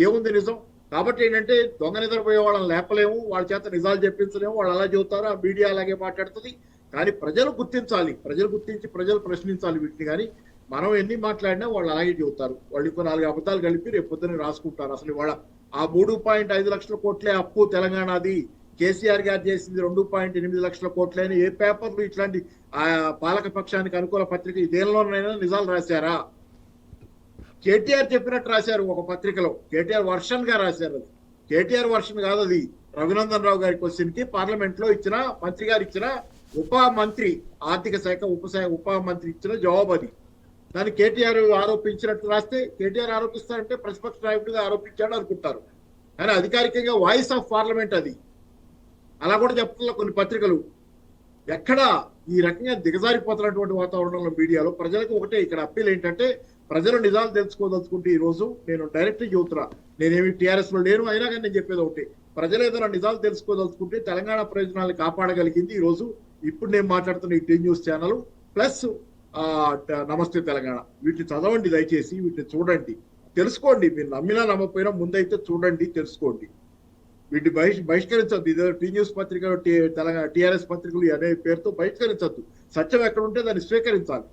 ఏముంది నిజం. కాబట్టి ఏంటంటే దొంగ నిద్రపోయే వాళ్ళని లేపలేము, వాళ్ళ చేత నిజాలు చెప్పించలేము. వాళ్ళు అలా చెబుతారు, ఆ మీడియా అలాగే మాట్లాడుతుంది. కానీ ప్రజలు గుర్తించాలి, ప్రజలు గుర్తించి ప్రజలు ప్రశ్నించాలి వీటిని. కానీ మనం ఎన్ని మాట్లాడినా వాళ్ళు అలాగే చెబుతారు. వాళ్ళు ఇంకో 4 అబద్ధాలు కలిపి రేపు పొద్దున్న రాసుకుంటారు. అసలు వాళ్ళ ఆ 3.5 లక్షల కోట్లే అప్పు తెలంగాణది, కేసీఆర్ గారు చేసింది 2.8 లక్షల కోట్లని ఏ పేపర్లు ఇట్లాంటి ఆ పాలక పక్షానికి అనుకూల పత్రిక దేనిలోనైనా నిజాలు రాశారా? కేటీఆర్ చెప్పినట్టు రాశారు ఒక పత్రికలో, కేటీఆర్ వర్షన్ గా రాశారు. అది కేటీఆర్ వర్షన్ కాదు, అది రఘునందన్ రావు గారి క్వశ్చన్ కి పార్లమెంట్ లో ఇచ్చిన మంత్రి గారు ఇచ్చిన ఉప మంత్రి ఆర్థిక శాఖ ఉప మంత్రి ఇచ్చిన జవాబు అది. దాన్ని కేటీఆర్ ఆరోపించినట్టు రాస్తే, కేటీఆర్ ఆరోపిస్తారంటే ప్రతిపక్ష నాయకుడిగా ఆరోపించాడు అనుకుంటారు. కానీ అధికారికంగా వాయిస్ ఆఫ్ పార్లమెంట్ అది. అలా కూడా చెప్తున్నారు కొన్ని పత్రికలు. ఎక్కడ ఈ రకంగా దిగజారిపోతున్నటువంటి వాతావరణంలో మీడియాలో ప్రజలకు ఒకటే ఇక్కడ అప్పీల్ ఏంటంటే, ప్రజలు నిజాలు తెలుసుకోదలుచుకుంటే ఈ రోజు నేను డైరెక్ట్ చెబుతున్నా, నేనేమి టీఆర్ఎస్ లో లేను, అయినా కానీ నేను చెప్పేది ఒకటి, ప్రజలు ఏదైనా నిజాలు తెలుసుకోదలుచుకుంటే తెలంగాణ ప్రయోజనాలను కాపాడగలిగింది ఈ రోజు ఇప్పుడు నేను మాట్లాడుతున్న ఈ టీ న్యూస్ ఛానల్ ప్లస్ నమస్తే తెలంగాణ. వీటిని చదవండి దయచేసి, వీటిని చూడండి, తెలుసుకోండి. మీరు నమ్మినా నమ్మకపోయినా ముందైతే చూడండి, తెలుసుకోండి. వీటిని బహిష్కరించద్దు. ఇదే టీ న్యూస్ పత్రికలు, తెలంగాణ టీఆర్ఎస్ పత్రికలు అనే పేరుతో బహిష్కరించద్దు. సత్యం ఎక్కడ ఉంటే దాన్ని స్వీకరించాలి.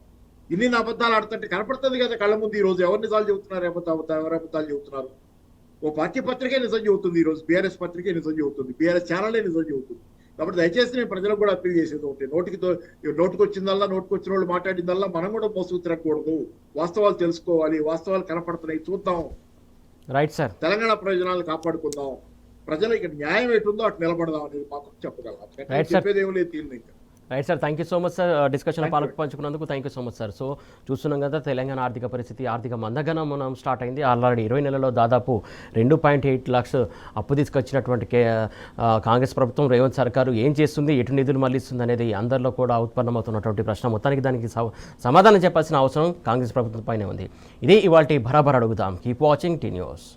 ఇన్ని అబద్ధాలు ఆడుతుంటే కనపడుతుంది కదా కళ్ళ ముందు. ఈ రోజు ఎవరు నిజాలు చెబుతున్నారు, ఎవరు అబద్ధాలు చెబుతున్నారు? ఓ పార్టీ పత్రికే నిజం చెబుతుంది ఈ రోజు, బీఆర్ఎస్ పత్రికే నిజం చెబుతుంది, బీఆర్ఎస్ ఛానలే నిజం చెబుతుంది. కాబట్టి దయచేసి నేను ప్రజలకు కూడా అప్పీల్ చేసేది ఒకటి, నోటికి వచ్చిందల్లా, నోటికి వచ్చిన వాళ్ళు మాట్లాడిందల్లా మనం కూడా మోసుకు తిరగకూడదు. వాస్తవాలు తెలుసుకోవాలి, వాస్తవాలు కనపడుతున్నాయి, చూద్దాం. Right sir. తెలంగాణ ప్రయోజనాలు కాపాడుకుందాం, ప్రజలు ఇక్కడ న్యాయం ఎటుందో అటు నిలబడదాం అనేది మాత్రం చెప్పగలం. చెప్పేది ఏమో లేదు తీరు ఇంకా. Right sir, thank you so much sir discussion పంచుకున్నందుకు. Thank you so much sir. So చూస్తున్నాం కదా తెలంగాణ ఆర్థిక పరిస్థితి, ఆర్థిక మందగనం మనం స్టార్ట్ అయింది. ఆల్రెడీ 20 నెలల్లో దాదాపు 2.8 లక్షలు అప్పు తీసుకొచ్చినటువంటి కాంగ్రెస్ ప్రభుత్వం, రేవంత్ సర్కారు ఏం చేస్తుంది, ఎటు నిధులు మళ్ళిస్తుంది అనేది అందరిలో కూడా ఉత్పన్నమవుతున్నటువంటి ప్రశ్న. మొత్తానికి దానికి సమాధానం చెప్పాల్సిన అవసరం కాంగ్రెస్ ప్రభుత్వం పైనే ఉంది. ఇది ఇవాల్టి బరాబర్ అడుగుదాం. Keep watching tea news.